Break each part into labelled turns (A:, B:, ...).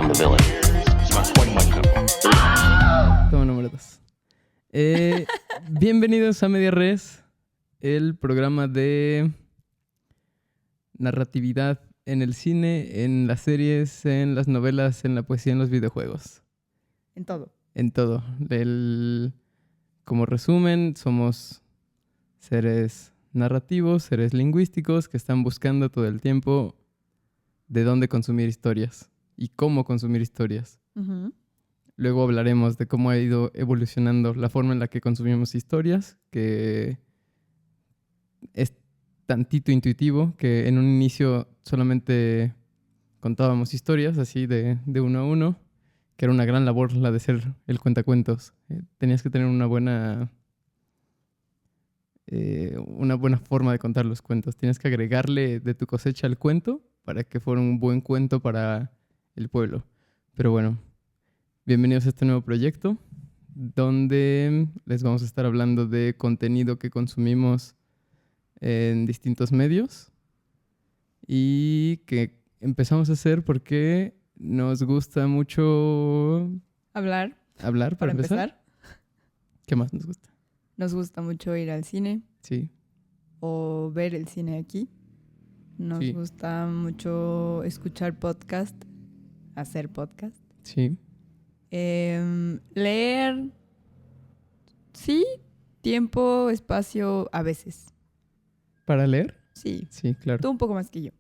A: become the villain. It's about 21 couple.
B: Toma número 2. Bienvenidos a Media Res, el programa de narratividad en el cine, en las series, en las novelas, en la poesía, en los videojuegos.
C: En todo.
B: En todo. Como resumen, somos seres narrativos, seres lingüísticos que están buscando todo el tiempo de dónde consumir historias y cómo consumir historias.
C: Uh-huh.
B: Luego hablaremos de cómo ha ido evolucionando la forma en la que consumimos historias, que es tantito intuitivo, que en un inicio solamente contábamos historias así de uno a uno, que era una gran labor la de ser el cuentacuentos. Tenías que tener una buena forma de contar los cuentos. Tienes que agregarle de tu cosecha al cuento para que fuera un buen cuento para el pueblo. Pero bueno, bienvenidos a este nuevo proyecto donde les vamos a estar hablando de contenido que consumimos en distintos medios y que empezamos a hacer porque nos gusta mucho
C: Hablar.
B: Para empezar. ¿Qué más nos gusta?
C: Nos gusta mucho ir al cine.
B: Sí.
C: O ver el cine aquí. Nos gusta mucho escuchar podcast, hacer podcast.
B: Sí.
C: Leer. Sí. Tiempo, espacio, a veces.
B: ¿Para leer?
C: Sí.
B: Sí, claro.
C: Tú un poco más que yo.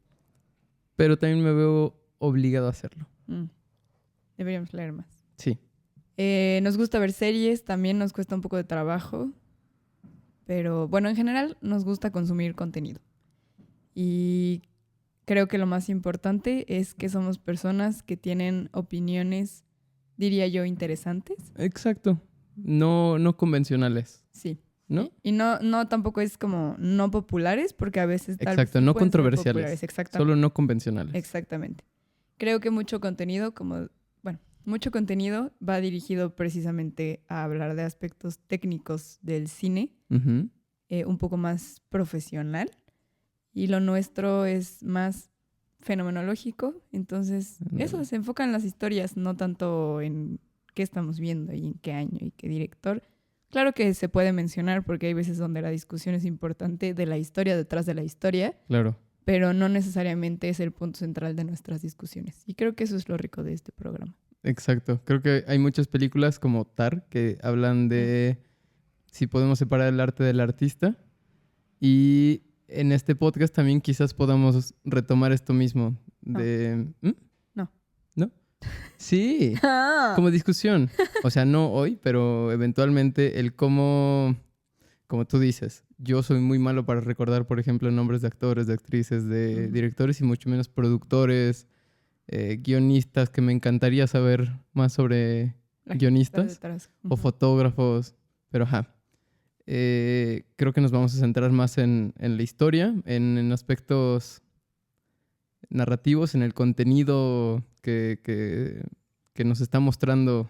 B: Pero también me veo obligado a hacerlo.
C: Deberíamos leer más.
B: Sí.
C: Nos gusta ver series, también nos cuesta un poco de trabajo. Pero bueno, en general nos gusta consumir contenido. Y creo que lo más importante es que somos personas que tienen opiniones, diría yo, interesantes.
B: Exacto. No convencionales.
C: Sí.
B: ¿No?
C: Y no tampoco es como no populares, porque a veces tal
B: Exacto,
C: vez
B: no
C: pueden ser
B: controversiales.
C: populares, exactamente.
B: Solo no convencionales.
C: Exactamente. Creo que mucho contenido va dirigido precisamente a hablar de aspectos técnicos del cine,
B: Uh-huh.
C: un poco más profesional. Y lo nuestro es más fenomenológico. Entonces, eso se enfoca en las historias, no tanto en qué estamos viendo y en qué año y qué director. Claro que se puede mencionar porque hay veces donde la discusión es importante de la historia detrás de la historia.
B: Claro.
C: Pero no necesariamente es el punto central de nuestras discusiones. Y creo que eso es lo rico de este programa.
B: Exacto. Creo que hay muchas películas como Tar que hablan de si podemos separar el arte del artista. Y en este podcast también quizás podamos retomar esto mismo de...
C: No.
B: ¿No? Sí, como discusión. O sea, no hoy, pero eventualmente el cómo... Como tú dices, yo soy muy malo para recordar, por ejemplo, nombres de actores, de actrices, de directores y mucho menos productores, guionistas, que me encantaría saber más sobre guionistas o fotógrafos. Pero creo que nos vamos a centrar más en la historia, en aspectos narrativos, en el contenido que nos está mostrando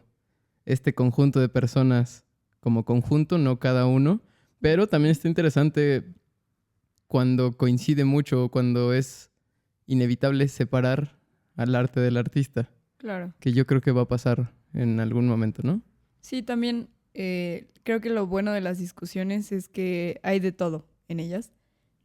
B: este conjunto de personas como conjunto, no cada uno. Pero también está interesante cuando coincide mucho, cuando es inevitable separar al arte del artista.
C: Claro.
B: Que yo creo que va a pasar en algún momento, ¿no?
C: Sí, también creo que lo bueno de las discusiones es que hay de todo en ellas.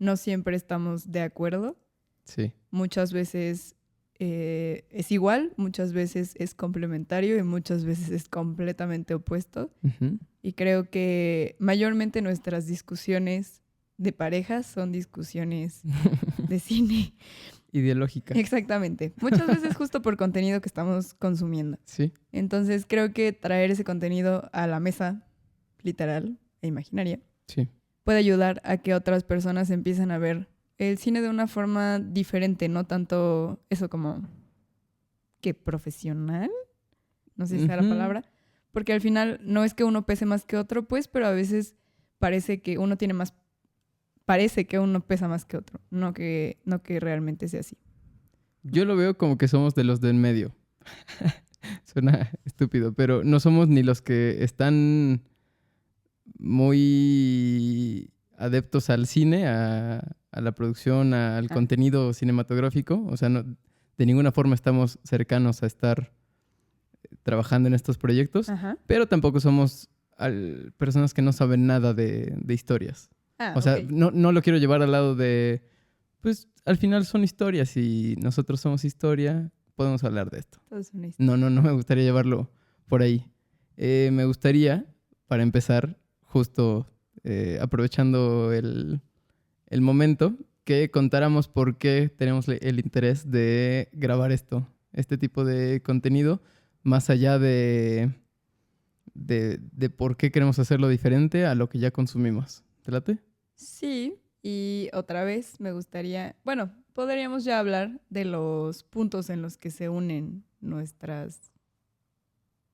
C: No siempre estamos de acuerdo.
B: Sí.
C: Muchas veces es igual, muchas veces es complementario y muchas veces es completamente opuesto.
B: Uh-huh.
C: Y creo que mayormente nuestras discusiones de parejas son discusiones de cine.
B: Ideológica.
C: Exactamente. Muchas veces justo por contenido que estamos consumiendo.
B: Sí.
C: Entonces creo que traer ese contenido a la mesa, literal e imaginaria,
B: Sí.
C: puede ayudar a que otras personas empiecen a ver el cine de una forma diferente, no tanto eso como que profesional, no sé si sea la palabra, porque al final no es que uno pese más que otro, pues, pero a veces parece que uno pesa más que otro, no que realmente sea así.
B: Yo lo veo como que somos de los del medio. Suena estúpido, pero no somos ni los que están muy adeptos al cine, a la producción, al contenido cinematográfico. O sea, no, de ninguna forma estamos cercanos a estar trabajando en estos proyectos,
C: Ajá.
B: pero tampoco somos personas que no saben nada de historias.
C: Ah,
B: O sea,
C: ok.
B: no lo quiero llevar al lado de, pues al final son historias y nosotros somos historia, podemos hablar de esto.
C: Todo es una historia.
B: No me gustaría llevarlo por ahí. Me gustaría, para empezar, justo aprovechando el momento, que contáramos por qué tenemos el interés de grabar este tipo de contenido, más allá de por qué queremos hacerlo diferente a lo que ya consumimos. ¿Te late?
C: Sí, y otra vez me gustaría, bueno, podríamos ya hablar de los puntos en los que se unen nuestras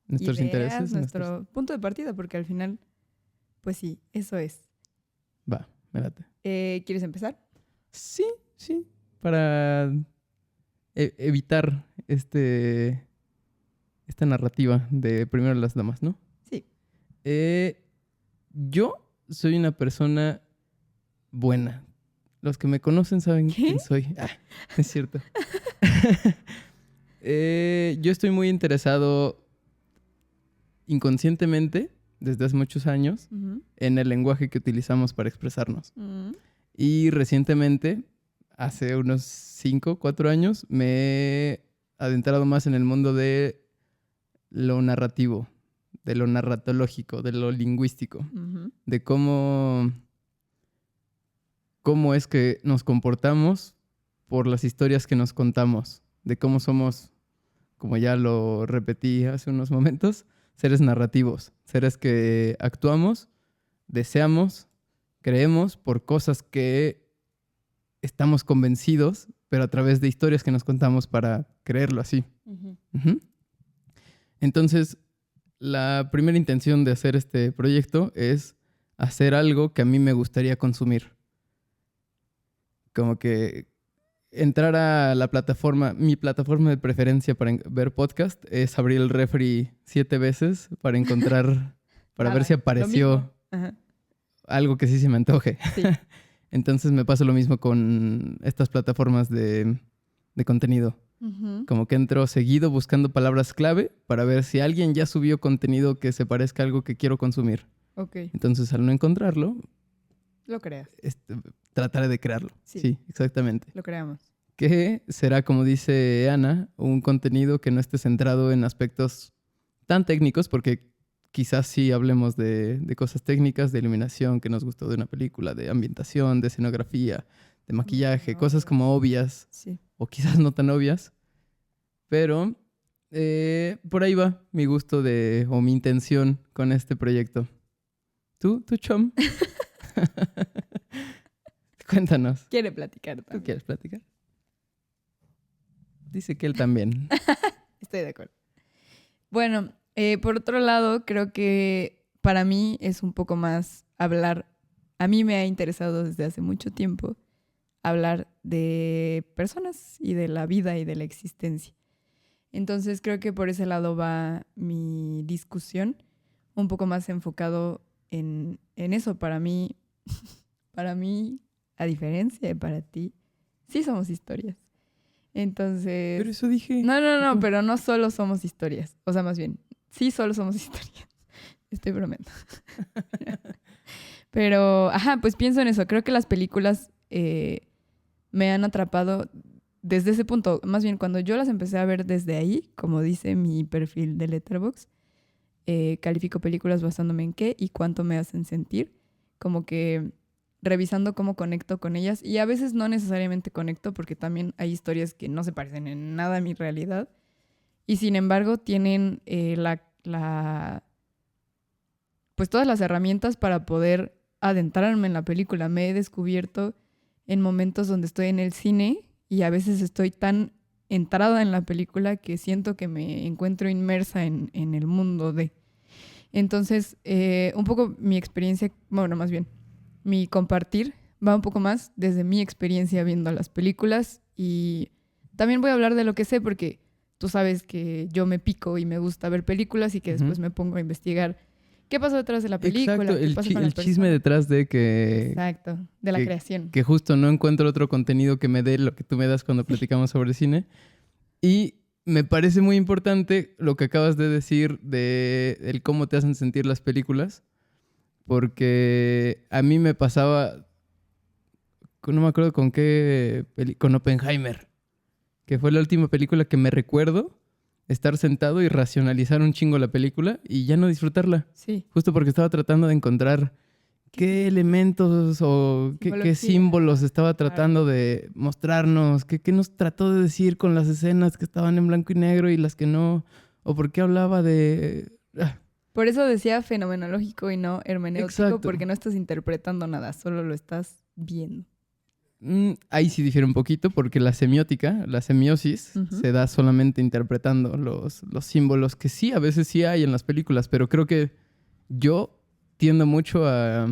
B: Nuestros
C: ideas,
B: intereses.
C: nuestro punto de partida, porque al final, pues sí, eso es.
B: Va, me late.
C: ¿Quieres empezar?
B: Sí. Para evitar esta narrativa de primero las damas, ¿no?
C: Sí.
B: Yo soy una persona buena. Los que me conocen saben
C: ¿Qué?
B: quién soy. Ah, es cierto. Yo estoy muy interesado inconscientemente, desde hace muchos años,
C: Ujú.
B: en el lenguaje que utilizamos para expresarnos.
C: Mm.
B: Y recientemente, hace unos 5, 4 años, me he adentrado más en el mundo de lo narrativo, de lo narratológico, de lo lingüístico,
C: Ujú.
B: de cómo es que nos comportamos por las historias que nos contamos, de cómo somos, como ya lo repetí hace unos momentos, seres narrativos, seres que actuamos, deseamos, creemos por cosas que estamos convencidos, pero a través de historias que nos contamos para creerlo así.
C: Ujú.
B: Ujú. Entonces, la primera intención de hacer este proyecto es hacer algo que a mí me gustaría consumir. Como que entrar a la plataforma, mi plataforma de preferencia para ver podcast es abrir el refri 7 veces para encontrar, para ver
C: Nada,
B: si
C: lo
B: apareció
C: mismo. Ajá.
B: algo que sí se me antoje.
C: Sí.
B: Entonces me pasa lo mismo con estas plataformas de contenido.
C: Ujú.
B: Como que entro seguido buscando palabras clave para ver si alguien ya subió contenido que se parezca a algo que quiero consumir.
C: Ok,
B: Entonces, al no encontrarlo,
C: lo creas,
B: trataré de crearlo.
C: Sí.
B: Sí, exactamente.
C: lo creamos.
B: Que será, como dice Ana, un contenido que no esté centrado en aspectos tan técnicos, porque quizás sí hablemos de cosas técnicas, de iluminación que nos gustó de una película, de ambientación, de escenografía, de maquillaje,
C: No,
B: cosas como obvias
C: Sí.
B: o quizás no tan obvias, pero por ahí va mi gusto o mi intención con este proyecto. ¿Tú Chom? Cuéntanos.
C: Quiere platicar
B: ¿Tú
C: también.
B: quieres platicar? Dice que él también.
C: Estoy de acuerdo. Bueno, por otro lado, creo que para mí es un poco más hablar. A mí me ha interesado desde hace mucho tiempo hablar de personas y de la vida y de la existencia. Entonces creo que por ese lado va mi discusión, un poco más enfocado en eso. Para mí, a diferencia de para ti, sí somos historias. Entonces...
B: Pero eso dije.
C: No, pero no solo somos historias. O sea, más bien, sí solo somos historias. Estoy bromeando. Pero, ajá, pues pienso en eso. Creo que las películas me han atrapado desde ese punto. Más bien, cuando yo las empecé a ver desde ahí, como dice mi perfil de Letterboxd, califico películas basándome en qué y cuánto me hacen sentir. Como que revisando cómo conecto con ellas. Y a veces no necesariamente conecto porque también hay historias que no se parecen en nada a mi realidad. Y sin embargo tienen pues todas las herramientas para poder adentrarme en la película. Me he descubierto en momentos donde estoy en el cine y a veces estoy tan entrada en la película que siento que me encuentro inmersa en el mundo de... Entonces, un poco mi experiencia, bueno, más bien, mi compartir va un poco más desde mi experiencia viendo las películas y también voy a hablar de lo que sé porque tú sabes que yo me pico y me gusta ver películas y que después me pongo a investigar qué pasó detrás de la película.
B: Exacto,
C: qué pasa con la
B: el chisme
C: persona.
B: detrás de que...
C: Exacto, de la creación.
B: Que justo no encuentro otro contenido que me dé lo que tú me das cuando platicamos sobre cine. Y me parece muy importante lo que acabas de decir de el cómo te hacen sentir las películas, porque a mí me pasaba, no me acuerdo con qué, con Oppenheimer, que fue la última película que me recuerdo estar sentado y racionalizar un chingo la película y ya no disfrutarla,
C: Sí.
B: justo porque estaba tratando de encontrar qué elementos o qué
C: Simbología.
B: símbolos estaba
C: Claro.
B: tratando de mostrarnos, qué nos trató de decir con las escenas que estaban en blanco y negro y las que no, o por qué hablaba de...
C: Por eso decía fenomenológico y no hermenéutico,
B: Exacto.
C: porque no estás interpretando nada, solo lo estás viendo.
B: Ahí sí difiere un poquito porque la semiótica, la semiosis,
C: Ujú.
B: se da solamente interpretando los símbolos que sí, a veces sí hay en las películas, pero creo que yo tiendo mucho a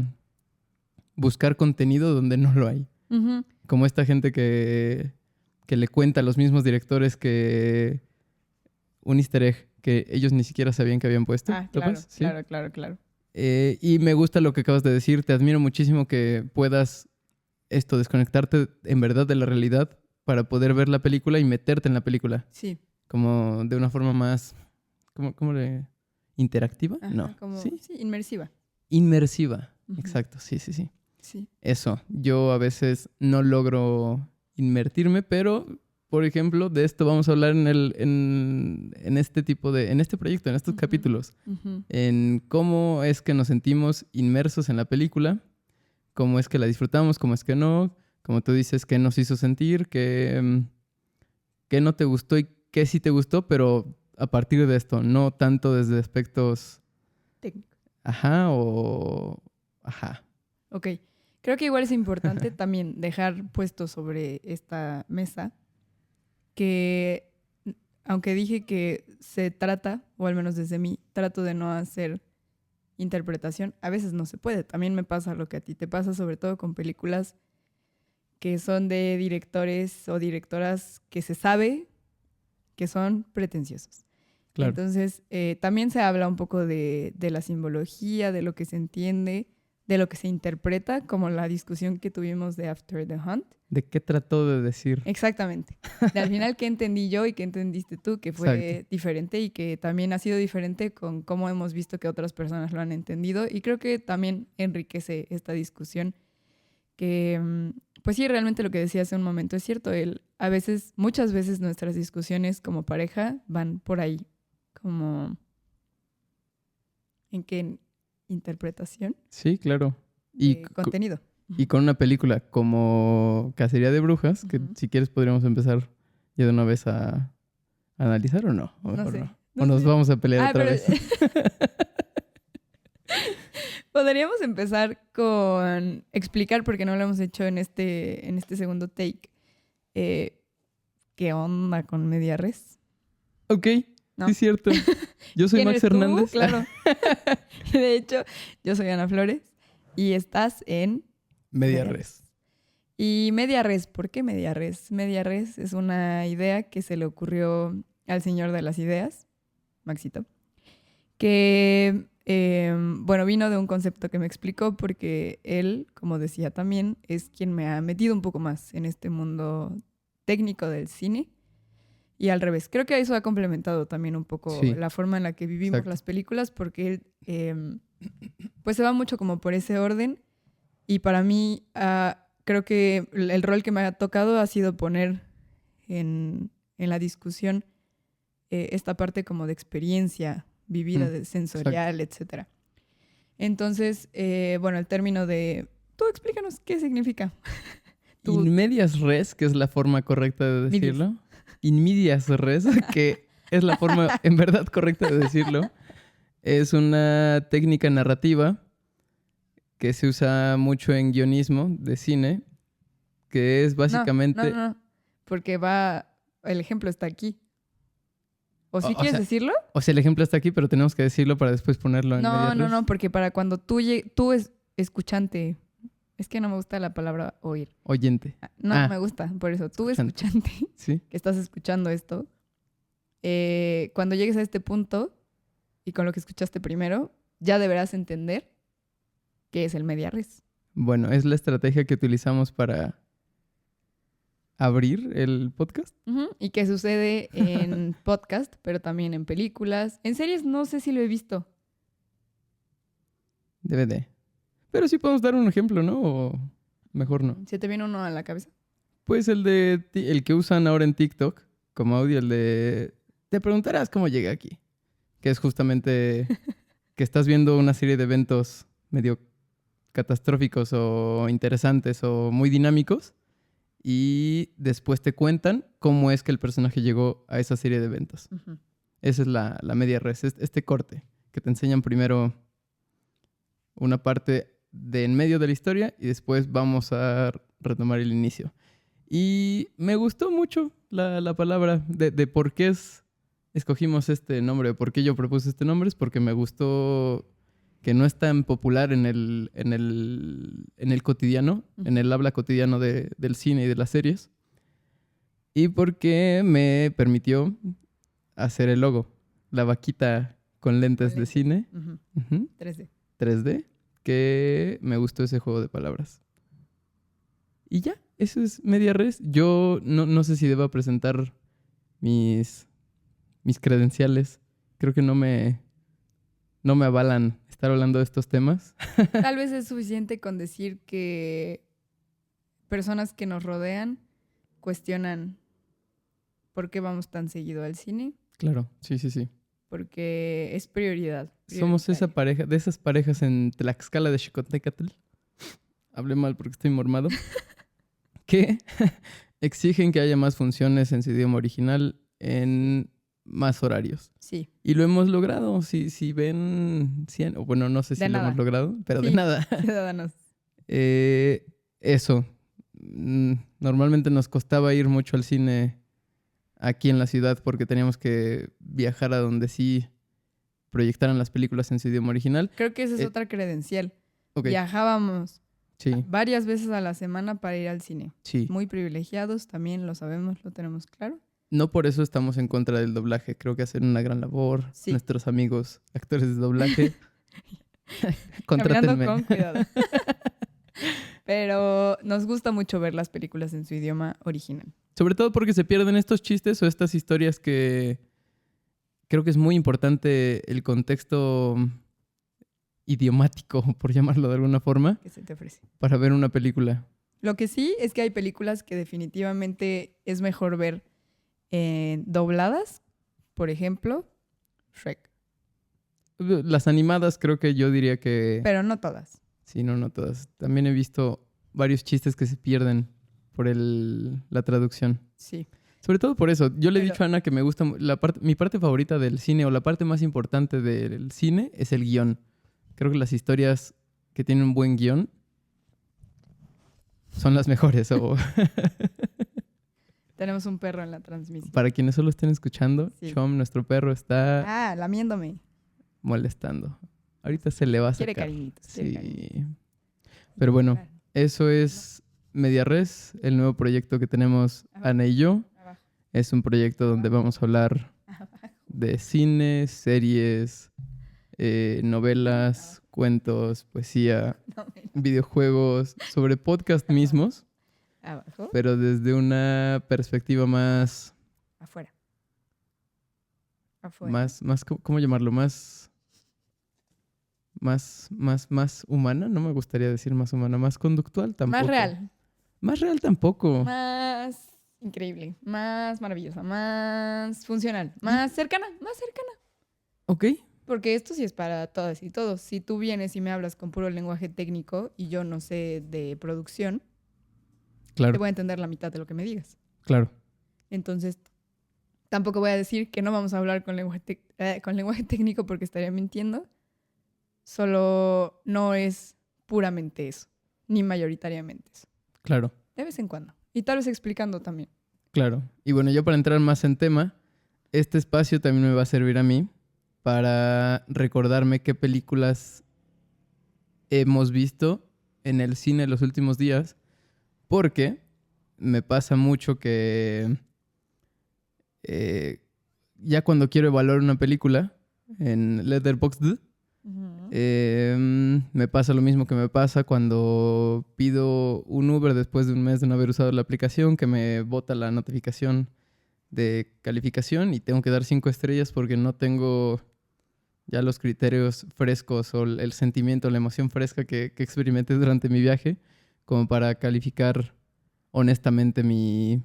B: buscar contenido donde no lo hay.
C: Ujú.
B: Como esta gente que le cuenta a los mismos directores que un easter egg que ellos ni siquiera sabían que habían puesto.
C: Ah, claro,
B: ¿Topas? Sí.
C: claro.
B: Y me gusta lo que acabas de decir. Te admiro muchísimo que puedas desconectarte en verdad de la realidad para poder ver la película y meterte en la película.
C: Sí.
B: Como de una forma más... ¿Cómo le...? ¿Interactiva?
C: Ajá,
B: No.
C: como,
B: ¿Sí?
C: sí, inmersiva.
B: Inmersiva.
C: Ujú.
B: Exacto, sí.
C: Sí.
B: Eso, yo a veces no logro invertirme, pero, por ejemplo, de esto vamos a hablar en este tipo en este proyecto, en estos
C: Ujú.
B: capítulos,
C: Ujú.
B: en cómo es que nos sentimos inmersos en la película, cómo es que la disfrutamos, cómo es que no, como tú dices, qué nos hizo sentir, qué no te gustó y qué sí te gustó, pero a partir de esto, no tanto desde aspectos,
C: Técnico.
B: ajá, o ajá.
C: Ok. Creo que igual es importante también dejar puesto sobre esta mesa que, aunque dije que se trata, o al menos desde mí, trato de no hacer interpretación, a veces no se puede. También me pasa lo que a ti te pasa, sobre todo con películas que son de directores o directoras que se sabe que son pretenciosos.
B: Claro.
C: Entonces, también se habla un poco de la simbología, de lo que se entiende, de lo que se interpreta, como la discusión que tuvimos de After the Hunt.
B: ¿De qué trató de decir?
C: Exactamente. De al final, ¿qué entendí yo y qué entendiste tú? Que fue
B: Exacto.
C: diferente y que también ha sido diferente con cómo hemos visto que otras personas lo han entendido. Y creo que también enriquece esta discusión que, pues sí, realmente lo que decía hace un momento es cierto. A veces, muchas veces nuestras discusiones como pareja van por ahí, como en qué interpretación
B: Sí, claro.
C: de
B: Y,
C: contenido.
B: y con una película como Cacería de Brujas, que
C: Ujú.
B: si quieres podríamos empezar ya de una vez a analizar o no. O
C: No
B: mejor
C: sé.
B: no.
C: No
B: O nos
C: sé.
B: vamos a pelear
C: Ah,
B: otra
C: pero
B: vez.
C: podríamos empezar con explicar, porque no lo hemos hecho en este segundo take, qué onda con Media Res.
B: Ok,
C: No.
B: sí es cierto. Yo soy
C: ¿Quién
B: Max
C: eres tú?
B: Hernández.
C: Claro. De hecho, yo soy Ana Flores y estás en
B: Media Res.
C: Y Media Res, ¿por qué Media Res? Media Res es una idea que se le ocurrió al señor de las ideas, Maxito, que, bueno, vino de un concepto que me explicó porque él, como decía también, es quien me ha metido un poco más en este mundo técnico del cine. Y al revés, creo que eso ha complementado también un poco
B: Sí.
C: la forma en la que vivimos
B: Exacto.
C: las películas porque él, pues se va mucho como por ese orden y para mí creo que el rol que me ha tocado ha sido poner en la discusión esta parte como de experiencia vivida, de sensorial, etcétera. Entonces, bueno, el término de... Tú explícanos qué significa. Tú-
B: In medias res, que es la forma correcta de decirlo. In medias res, que es la forma en verdad correcta de decirlo. Es una técnica narrativa que se usa mucho en guionismo de cine, que es básicamente...
C: No, porque el ejemplo está aquí. ¿O sí
B: O
C: quieres
B: sea,
C: decirlo?
B: O sea, el ejemplo está aquí, pero tenemos que decirlo para después ponerlo en media res.
C: No, porque para cuando tú escuchante, es que no me gusta la palabra oír.
B: Oyente.
C: No me gusta, por eso. Tú escuchante,
B: Sí.
C: que estás escuchando esto, cuando llegues a este punto y con lo que escuchaste primero, ya deberás entender qué es el media res.
B: Bueno, es la estrategia que utilizamos para abrir el podcast.
C: Ujú, y que sucede en podcast, pero también en películas. En series no sé si lo he visto.
B: DVD. Pero sí podemos dar un ejemplo, ¿no? O mejor no.
C: ¿Se te viene uno a la cabeza?
B: Pues el que usan ahora en TikTok como audio, el de te preguntarás cómo llegué aquí. Que es justamente que estás viendo una serie de eventos medio catastróficos o interesantes o muy dinámicos y después te cuentan cómo es que el personaje llegó a esa serie de eventos.
C: Ujú.
B: Esa es la media res, este corte, que te enseñan primero una parte de en medio de la historia y después vamos a retomar el inicio. Y me gustó mucho la palabra de por qué escogimos este nombre, por qué yo propuse este nombre, es porque me gustó que no es tan popular en el cotidiano, en el habla cotidiano del cine y de las series. Y porque me permitió hacer el logo, la vaquita con lentes de
C: lentes.
B: cine,
C: Ujú.
B: ujú,
C: 3D.
B: 3D, que me gustó ese juego de palabras. Y ya, eso es media res. Yo no sé si deba presentar mis credenciales. Creo que no me avalan estar hablando de estos temas.
C: Tal vez es suficiente con decir que personas que nos rodean cuestionan por qué vamos tan seguido al cine,
B: Claro, sí, sí, sí.
C: porque es prioridad.
B: Somos esa
C: prioritaria.
B: pareja, de esas parejas en Tlaxcala de Xicotecatl. Hablé mal porque estoy mormado. Que exigen que haya más funciones en su idioma original en más horarios.
C: Sí,
B: Y lo hemos logrado. Si ven 100, o bueno, no sé si
C: De
B: lo
C: nada.
B: hemos logrado, pero de
C: Sí.
B: nada.
C: ciudadanos.
B: Eso. Normalmente nos costaba ir mucho al cine aquí en la ciudad porque teníamos que viajar a donde sí proyectaran las películas en su idioma original.
C: Creo que esa es
B: Eh,
C: otra credencial.
B: Ok,
C: Viajábamos
B: sí,
C: varias veces a la semana para ir al cine.
B: sí.
C: Muy privilegiados, también lo sabemos, lo tenemos claro.
B: No por eso estamos en contra del doblaje. Creo que hacen una gran labor.
C: Sí.
B: Nuestros amigos actores de doblaje.
C: Caminando
B: Contrátenme.
C: con cuidado. Pero nos gusta mucho ver las películas en su idioma original.
B: Sobre todo porque se pierden estos chistes o estas historias que creo que es muy importante el contexto idiomático, por llamarlo de alguna forma,
C: Que se te ofrece.
B: para ver una película.
C: Lo que sí es que hay películas que definitivamente es mejor ver dobladas. Por ejemplo, Shrek.
B: Las animadas creo que yo diría que...
C: Pero no todas.
B: Sí, no todas. También he visto varios chistes que se pierden por la traducción.
C: Sí.
B: Sobre todo por eso. Yo le he
C: Pero-
B: dicho a Ana que me gusta... mi parte favorita del cine o la parte más importante del cine es el guión. Creo que las historias que tienen un buen guión son las mejores. O
C: Tenemos un perro en la transmisión.
B: para quienes solo estén escuchando,
C: Sí.
B: Chom, nuestro perro, está
C: Ah, lamiéndome.
B: molestando. Ahorita se le va a
C: Quiere
B: sacar.
C: cariñitos. quiere cariñitos.
B: Sí. Pero bueno, eso es Media Res, el nuevo proyecto que tenemos
C: Abajo.
B: Ana y yo.
C: Abajo.
B: Es un proyecto donde vamos a hablar de cine, series, novelas, cuentos, poesía,
C: No, menos.
B: videojuegos, sobre podcast mismos,
C: Abajo.
B: pero desde una perspectiva más,
C: Afuera. Afuera.
B: más, ¿cómo llamarlo? Más humana, no me gustaría decir más humana, más conductual tampoco.
C: Más real.
B: Más real tampoco.
C: Más increíble. Más maravillosa. Más funcional. Más cercana. Más cercana.
B: Ok,
C: Porque esto sí es para todas y todos. Si tú vienes y me hablas con puro lenguaje técnico y yo no sé de producción, te
B: claro,
C: voy a entender la mitad de lo que me digas.
B: claro.
C: Entonces, tampoco voy a decir que no vamos a hablar con lenguaje técnico porque estaría mintiendo. Solo no es puramente eso, ni mayoritariamente eso.
B: Claro,
C: De vez en cuando. Y tal vez explicando también.
B: claro. Y bueno, ya para entrar más en tema, este espacio también me va a servir a mí para recordarme qué películas hemos visto en el cine los últimos días, porque me pasa mucho que ya cuando quiero evaluar una película en Letterboxd, Me pasa lo mismo que me pasa cuando pido un Uber después de un mes de no haber usado la aplicación, que me bota la notificación de calificación y tengo que dar 5 estrellas porque no tengo ya los criterios frescos o el sentimiento, la emoción fresca que experimenté durante mi viaje como para calificar honestamente mi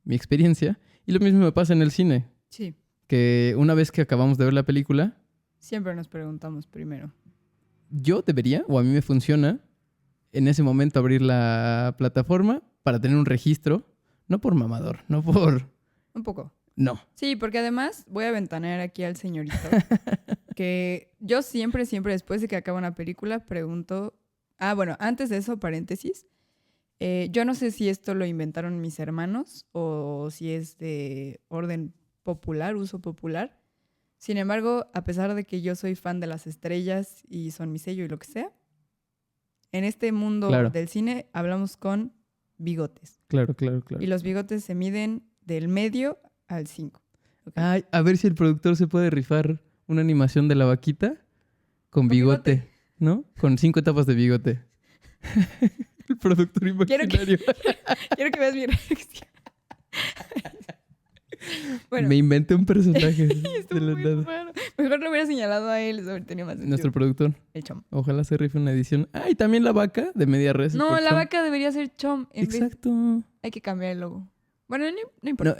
B: experiencia. Y lo mismo me pasa en el cine,
C: Sí.
B: que una vez que acabamos de ver la película,
C: Siempre nos preguntamos primero.
B: yo debería, o a mí me funciona, en ese momento abrir la plataforma para tener un registro, no por mamador, no por...
C: Un poco.
B: No.
C: Sí, porque además voy a ventanear aquí al señorito. Que yo siempre, después de que acaba una película, pregunto... Ah, bueno, antes de eso, paréntesis. Yo no sé si esto lo inventaron mis hermanos o si es de orden popular, uso popular. Sin embargo, a pesar de que yo soy fan de las estrellas y son mi sello y lo que sea, en este mundo
B: Claro.
C: del cine hablamos con bigotes.
B: Claro.
C: Y los bigotes se miden del medio al 5.
B: Ay, a ver si el productor se puede rifar una animación de la vaquita con bigote, ¿no? Con 5 etapas de bigote. El productor
C: Quiero
B: imaginario.
C: Quiero que veas mi reacción. Bueno,
B: Me inventé un personaje
C: estuvo
B: de la
C: muy
B: nada.
C: raro. Mejor lo hubiera señalado a él, eso habría tenido más sentido.
B: Nuestro productor.
C: El chom.
B: Ojalá se rife una edición. Ah, y también la vaca de media res.
C: No,
B: por
C: la
B: chom.
C: vaca debería ser chom.
B: Exacto.
C: Hay que cambiar el logo. Bueno, no importa.
B: No,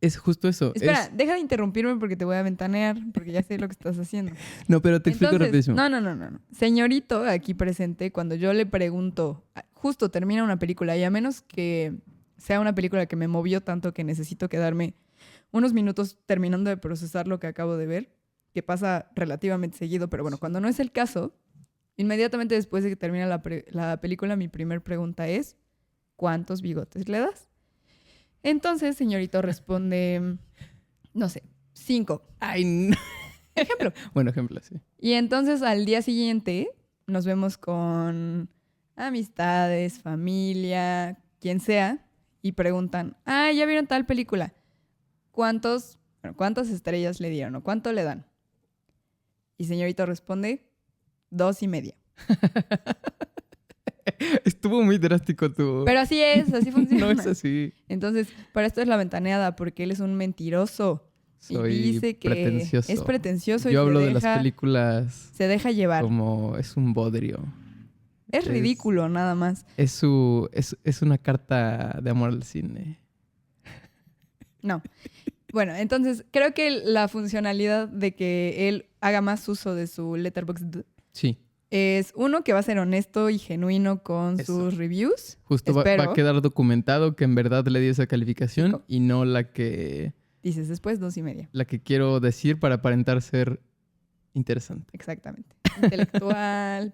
B: es justo eso.
C: Espera,
B: Es-
C: deja de interrumpirme porque te voy a ventanear, porque ya sé lo que estás haciendo.
B: No, pero te explico
C: Entonces,
B: rapidísimo.
C: no. Señorito, aquí presente, cuando yo le pregunto, justo termina una película, y a menos que sea una película que me movió tanto que necesito quedarme unos minutos terminando de procesar lo que acabo de ver, que pasa relativamente seguido, pero bueno, cuando no es el caso, inmediatamente después de que termina la película, mi primer pregunta es, ¿cuántos bigotes le das? Entonces, señorito responde, no sé, 5.
B: Ay, no.
C: Ejemplo.
B: Bueno, ejemplo, sí.
C: Y entonces al día siguiente nos vemos con amistades, familia, quien sea, y preguntan, ¿ya vieron tal película? ¿Cuántas estrellas le dieron o cuánto le dan? Y señorito responde, 2.5.
B: Estuvo muy drástico tu...
C: Pero así es, así funciona.
B: No es así.
C: Entonces, para esto es la ventaneada, porque él es un mentiroso.
B: Soy
C: y dice que
B: pretencioso.
C: es pretencioso y
B: Yo hablo
C: se
B: de las
C: deja,
B: películas
C: se deja llevar.
B: como es un bodrio.
C: Es ridículo, nada más.
B: Es una carta de amor al cine.
C: No. Bueno, entonces creo que la funcionalidad de que él haga más uso de su Letterboxd
B: Sí,
C: es uno, que va a ser honesto y genuino con
B: Eso.
C: sus reviews.
B: justo va
C: Espero.
B: a quedar documentado que en verdad le di esa calificación
C: Cinco.
B: y no la que
C: Dices después 2.5.
B: quiero decir para aparentar ser interesante.
C: Exactamente. Intelectual,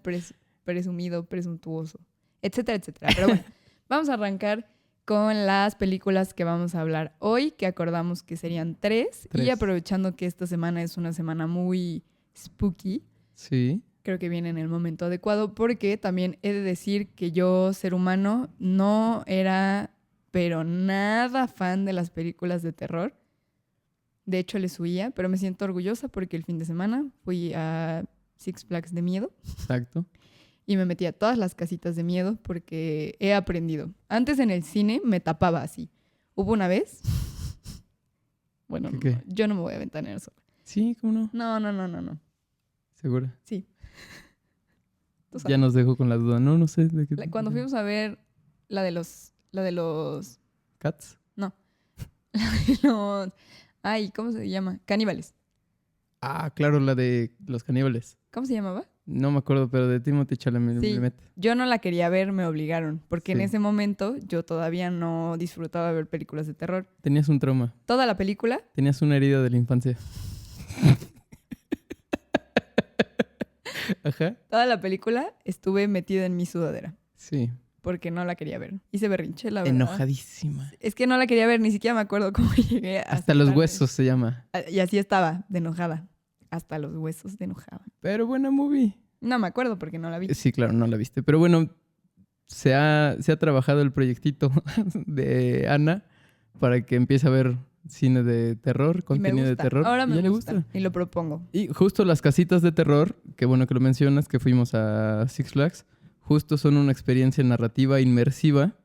C: presumido, presuntuoso, etcétera, etcétera. Pero bueno, vamos a arrancar con las películas que vamos a hablar hoy, que acordamos que serían 3. Y
B: 3.
C: aprovechando que esta semana es una semana muy spooky,
B: Sí.
C: creo que viene en el momento adecuado, porque también he de decir que yo, ser humano, no era, pero nada fan de las películas de terror. De hecho, les huía, pero me siento orgullosa porque el fin de semana fui a Six Flags de miedo
B: Exacto.
C: y me metí a todas las casitas de miedo porque he aprendido. Antes en el cine me tapaba así. Hubo una vez... Bueno,
B: ¿Qué?
C: no, yo no me voy a ventanear sola.
B: Sí, ¿cómo no?
C: No.
B: Segura.
C: Sí. Tú
B: Ya
C: sabes.
B: nos dejó con la duda. No sé de qué.
C: Cuando fuimos a ver la de los...
B: Cats.
C: Ay, ¿cómo se llama? Caníbales.
B: Ah, claro, la de los caníbales.
C: ¿Cómo se llamaba?
B: No me acuerdo, pero de Timothée Chalamet.
C: Sí. Yo no la quería ver, me obligaron, porque en
B: Sí.
C: ese momento yo todavía no disfrutaba de ver películas de terror.
B: Tenías un trauma.
C: Toda la película,
B: Tenías una herida de la infancia. Ajá.
C: toda la película estuve metida en mi sudadera,
B: Sí.
C: porque no la quería ver. Hice berrinche, la verdad.
B: Enojadísima.
C: Es que no la quería ver, ni siquiera me acuerdo cómo llegué a
B: Hasta los
C: sentarme.
B: huesos se llama.
C: Y así estaba, de enojada. Hasta los huesos de enojada.
B: Pero buena movie.
C: No me acuerdo porque no la vi.
B: Sí, claro, no la viste. Pero bueno, se ha trabajado el proyectito de Ana para que empiece a ver cine de terror,
C: Y me
B: contenido de
C: gusta.
B: terror.
C: Ahora
B: y
C: me
B: ya le
C: gusta.
B: gusta.
C: Y lo propongo.
B: Y justo las casitas de terror, qué bueno que lo mencionas, que fuimos a Six Flags, justo son una experiencia narrativa inmersiva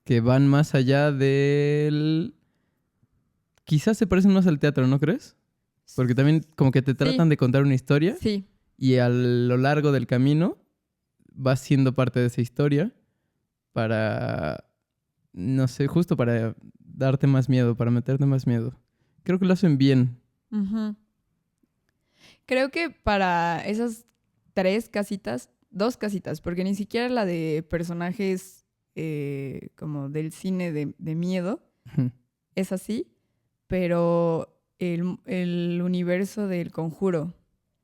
B: que van más allá del... Quizás se parecen más al teatro, ¿no crees? Porque también como que te tratan
C: Sí.
B: de contar una historia
C: Sí.
B: y a lo largo del camino vas siendo parte de esa historia para, no sé, justo para darte más miedo, para meterte más miedo. Creo que lo hacen bien.
C: Ujú. Creo que para esas 2 casitas, porque ni siquiera la de personajes como del cine de miedo
B: Ujú.
C: es así, pero el universo del Conjuro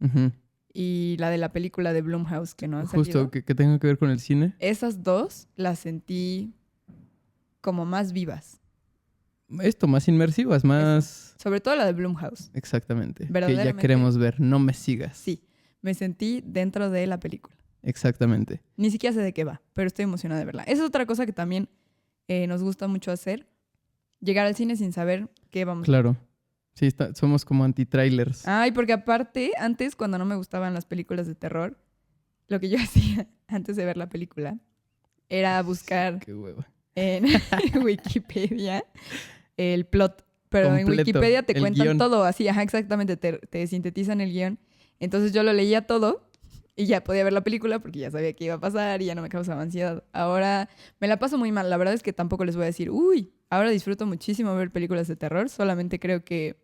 B: Ujú.
C: y la de la película de Blumhouse que no han salido,
B: Justo, que tenga que ver con el cine.
C: esas 2 las sentí como más vivas.
B: Esto, más inmersivas, más...
C: Sobre todo la de Blumhouse.
B: Exactamente. Que ya
C: Verdaderamente.
B: queremos ver. No me sigas.
C: Sí, me sentí dentro de la película.
B: Exactamente.
C: Ni siquiera sé de qué va, pero estoy emocionada de verla. Esa es otra cosa que también nos gusta mucho hacer. Llegar al cine sin saber qué vamos a ver.
B: Claro. Sí, somos como anti-trailers.
C: Ay, porque aparte, antes cuando no me gustaban las películas de terror, lo que yo hacía antes de ver la película era buscar
B: Qué hueva.
C: en Wikipedia el plot. Pero en
B: Completo,
C: Wikipedia te
B: el
C: cuentan
B: guión.
C: todo así, ajá, exactamente, te sintetizan el guión. Entonces yo lo leía todo y ya podía ver la película porque ya sabía qué iba a pasar y ya no me causaba ansiedad. Ahora me la paso muy mal. La verdad es que tampoco les voy a decir, uy, ahora disfruto muchísimo ver películas de terror. Solamente creo que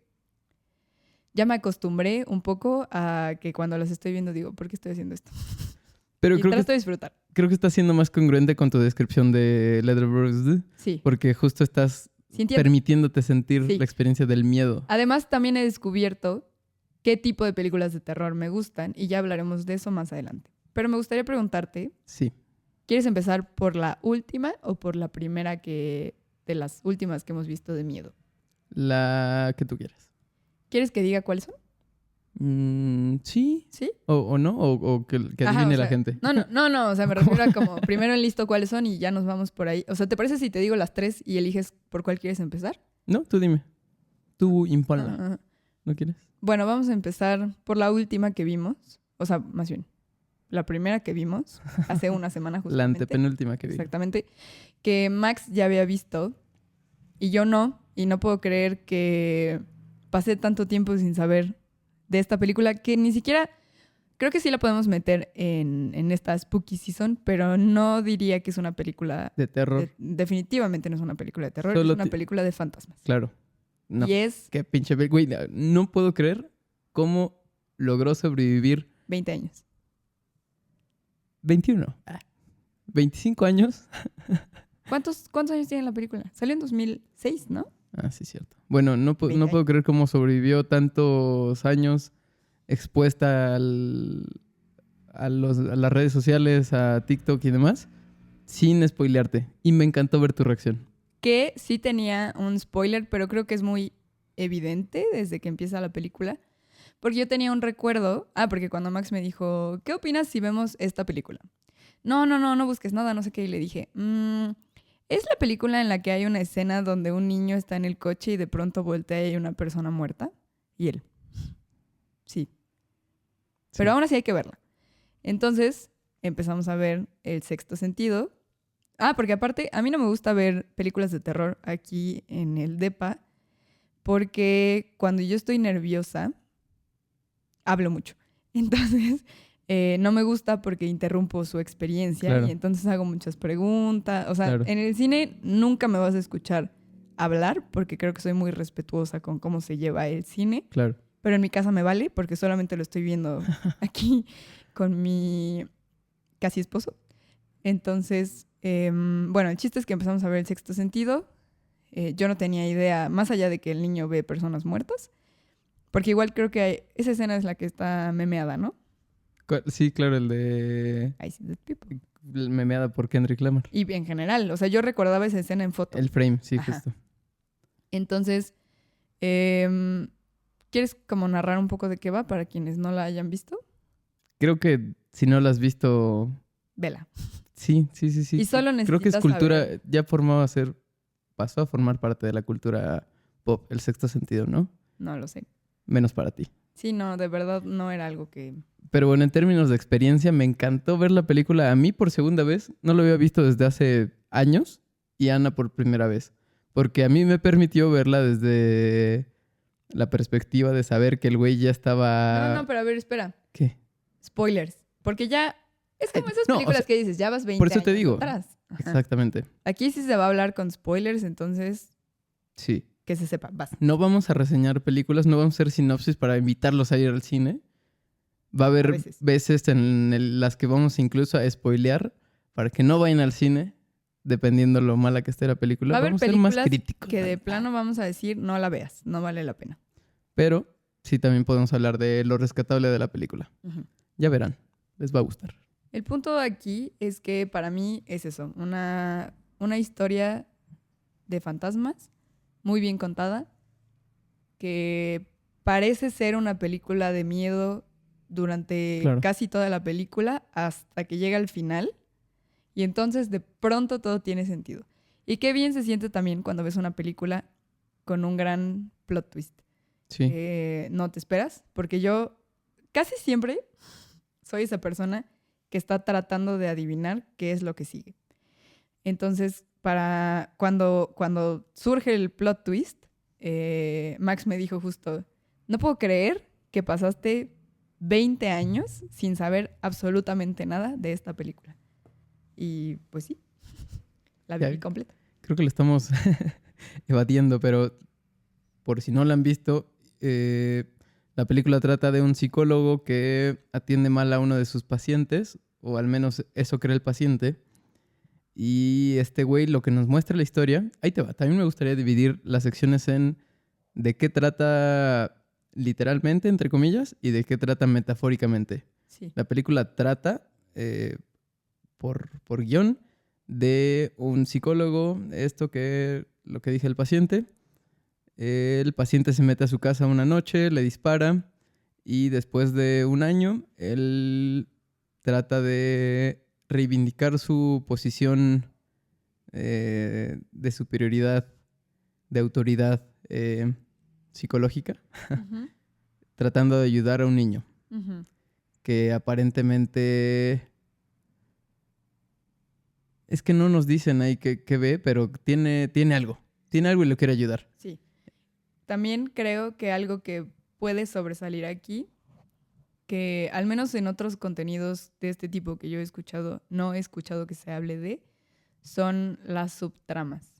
C: ya me acostumbré un poco a que cuando las estoy viendo digo, ¿por qué estoy haciendo esto?
B: Pero
C: Y
B: creo
C: trato
B: que,
C: de disfrutar.
B: creo que está siendo más congruente con tu descripción de Letterboxd.
C: Sí,
B: Porque justo estás
C: sí entiendo.
B: permitiéndote sentir
C: Sí.
B: la experiencia del miedo.
C: Además, también he descubierto qué tipo de películas de terror me gustan y ya hablaremos de eso más adelante. Pero me gustaría preguntarte,
B: Sí.
C: ¿quieres empezar por la última o por la primera de las últimas que hemos visto de miedo?
B: La que tú quieras.
C: ¿Quieres que diga cuáles son?
B: Sí.
C: ¿Sí?
B: O no, o que
C: Ajá,
B: adivine
C: o sea,
B: la gente.
C: No, o sea, me refiero a como primero enlisto cuáles son y ya nos vamos por ahí. O sea, ¿te parece si te digo las 3 y eliges por cuál quieres empezar?
B: No, tú dime. Tú imponla.
C: Ajá.
B: ¿No quieres?
C: Bueno, vamos a empezar por la última que vimos. O sea, más bien, la primera que vimos hace una semana
B: La
C: justamente.
B: antepenúltima que vi.
C: Exactamente. Que Max ya había visto y yo no. Y no puedo creer que pasé tanto tiempo sin saber de esta película que ni siquiera... Creo que sí la podemos meter en esta Spooky Season, pero no diría que es una película...
B: De terror.
C: definitivamente no es una película de terror,
B: Solo
C: es una película de fantasmas.
B: Claro. No.
C: Y es
B: Qué pinche... Güey, no puedo creer cómo logró sobrevivir
C: 20 años.
B: 21. 25 años.
C: ¿Cuántos años tiene la película? Salió en 2006, ¿no?
B: Ah, sí, cierto. Bueno, no
C: 20
B: puedo creer cómo sobrevivió tantos años expuesta a las redes sociales, a TikTok y demás, sin spoilearte. Y me encantó ver tu reacción.
C: Que sí tenía un spoiler, pero creo que es muy evidente desde que empieza la película. Porque yo tenía un recuerdo... porque cuando Max me dijo, ¿qué opinas si vemos esta película? No busques nada, no sé qué. Y le dije, ¿es la película en la que hay una escena donde un niño está en el coche y de pronto voltea y hay una persona muerta? Y él, sí. Pero
B: Sí.
C: aún así hay que verla. Entonces empezamos a ver El Sexto Sentido. Porque aparte, a mí no me gusta ver películas de terror aquí en el DEPA, porque cuando yo estoy nerviosa, hablo mucho. Entonces, no me gusta porque interrumpo su experiencia
B: Claro.
C: y entonces hago muchas preguntas. O sea,
B: Claro.
C: en el cine nunca me vas a escuchar hablar porque creo que soy muy respetuosa con cómo se lleva el cine.
B: Claro.
C: Pero en mi casa me vale porque solamente lo estoy viendo aquí con mi casi esposo. Entonces, bueno, el chiste es que empezamos a ver El Sexto Sentido. Yo no tenía idea, más allá de que el niño ve personas muertas, porque igual creo que esa escena es la que está memeada, ¿no?
B: Sí, claro, el de...
C: I see dead people.
B: Memeada por Kendrick Lamar.
C: Y en general, o sea, yo recordaba esa escena en foto.
B: El frame, sí,
C: Ajá.
B: justo.
C: Entonces, ¿quieres como narrar un poco de qué va para quienes no la hayan visto?
B: Creo que si no la has visto...
C: Vela.
B: Sí.
C: Y solo
B: Creo que es
C: necesitas
B: cultura...
C: saber.
B: Ya pasó a formar parte de la cultura pop, El Sexto Sentido, ¿no?
C: No lo sé.
B: Menos para ti.
C: Sí, no, de verdad no era algo que...
B: Pero bueno, en términos de experiencia, me encantó ver la película a mí por segunda vez. No lo había visto desde hace años y a Ana por primera vez. Porque a mí me permitió verla desde la perspectiva de saber que el güey ya estaba...
C: No, pero a ver, espera.
B: ¿Qué?
C: Spoilers. Porque ya... Es como esas
B: no, o
C: películas
B: sea,
C: que dices, ya vas 20
B: por eso te
C: años
B: digo.
C: atrás. Ajá.
B: Exactamente.
C: Aquí sí se va a hablar con spoilers, entonces
B: Sí.
C: que se sepa. Vas.
B: No vamos a reseñar películas, no vamos a hacer sinopsis para invitarlos a ir al cine. Va a haber
C: A veces.
B: veces en las que vamos incluso a spoilear para que no vayan al cine, dependiendo lo mala que esté la película.
C: Va a haber
B: Vamos a ser más
C: películas
B: críticos.
C: que de plano vamos a decir, no la veas, no vale la pena.
B: Pero sí también podemos hablar de lo rescatable de la película.
C: Ujú.
B: Ya verán, les va a gustar.
C: El punto aquí es que para mí es eso, una historia de fantasmas muy bien contada, que parece ser una película de miedo durante
B: Claro.
C: casi toda la película hasta que llega al final y entonces de pronto todo tiene sentido. Y qué bien se siente también cuando ves una película con un gran plot twist.
B: Sí.
C: No te esperas, porque yo casi siempre soy esa persona que está tratando de adivinar qué es lo que sigue. Entonces, cuando surge el plot twist, Max me dijo justo, no puedo creer que pasaste 20 años sin saber absolutamente nada de esta película. Y pues sí, la vi
B: Ya.
C: completa.
B: Creo que lo estamos evadiendo, pero por si no la han visto, la película trata de un psicólogo que atiende mal a uno de sus pacientes, o al menos eso cree el paciente. Y este güey lo que nos muestra la historia, ahí te va, también me gustaría dividir las secciones en de qué trata literalmente, entre comillas, y de qué trata metafóricamente.
C: Sí.
B: La película trata, por guión, de un psicólogo, lo que dije el paciente. El paciente se mete a su casa una noche, le dispara y después de un año él trata de reivindicar su posición de superioridad, de autoridad psicológica,
C: Ujú,
B: tratando de ayudar a un niño
C: ujú.
B: que aparentemente... Es que no nos dicen ahí qué ve, pero tiene algo. Tiene algo y lo quiere ayudar.
C: Sí. También creo que algo que puede sobresalir aquí, que al menos en otros contenidos de este tipo que yo he escuchado, no he escuchado que se hable de, son las subtramas.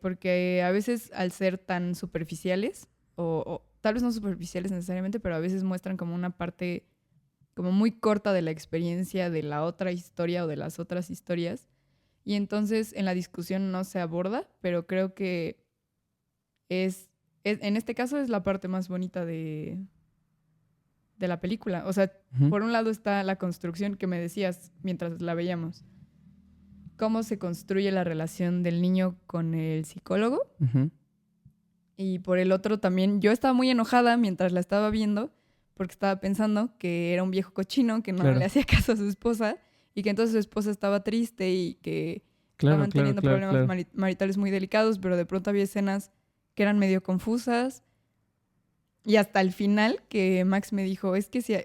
C: Porque a veces al ser tan superficiales, o tal vez no superficiales necesariamente, pero a veces muestran como una parte como muy corta de la experiencia de la otra historia o de las otras historias. Y entonces en la discusión no se aborda, pero creo que en este caso es la parte más bonita de la película. O sea,
B: Ujú.
C: por un lado está la construcción que me decías mientras la veíamos. Cómo se construye la relación del niño con el psicólogo.
B: Ujú.
C: Y por el otro también, yo estaba muy enojada mientras la estaba viendo porque estaba pensando que era un viejo cochino que no
B: Claro.
C: le hacía caso a su esposa y que entonces su esposa estaba triste y que estaban teniendo problemas maritales muy delicados, pero de pronto había escenas que eran medio confusas. Y hasta el final que Max me dijo, es que si...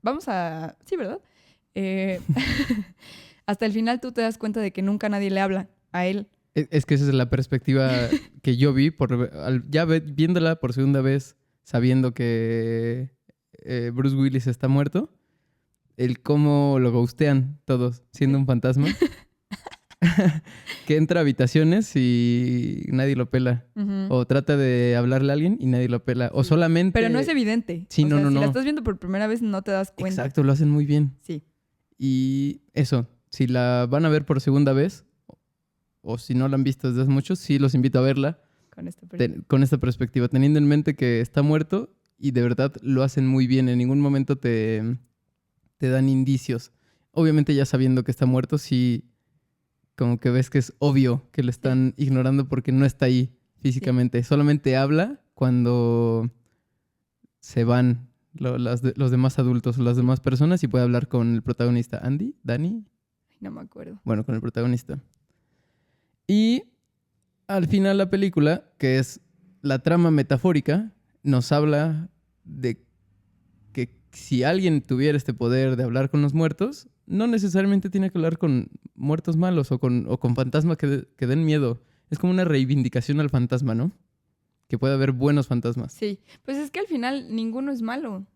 C: Vamos a... Sí, ¿verdad? Hasta el final tú te das cuenta de que nunca nadie le habla a él.
B: Es que esa es la perspectiva que yo vi viéndola por segunda vez, sabiendo que Bruce Willis está muerto, el cómo lo ghostean todos, siendo un fantasma, que entra a habitaciones y nadie lo pela,
C: Ujú.
B: o trata de hablarle a alguien y nadie lo pela, o
C: Sí.
B: solamente...
C: Pero no es evidente.
B: Sí,
C: O
B: no,
C: sea,
B: no,
C: si
B: no.
C: la estás viendo por primera vez no te das cuenta.
B: Exacto, lo hacen muy bien.
C: Sí.
B: Y eso, si la van a ver por segunda vez, o si no la han visto desde hace mucho, sí los invito a verla
C: Con esta persona.
B: con esta perspectiva, teniendo en mente que está muerto y de verdad lo hacen muy bien. En ningún momento te dan indicios. Obviamente ya sabiendo que está muerto, sí, como que ves que es obvio que lo están ignorando porque no está ahí físicamente. Solamente habla cuando se van los demás adultos o las demás personas y puede hablar con el protagonista. ¿Dani?
C: No me acuerdo.
B: Bueno, con el protagonista. Y al final la película, que es la trama metafórica, nos habla de que si alguien tuviera este poder de hablar con los muertos, no necesariamente tiene que hablar con muertos malos o con fantasmas que den miedo. Es como una reivindicación al fantasma, ¿no? Que puede haber buenos fantasmas.
C: Sí, pues es que al final ninguno es malo.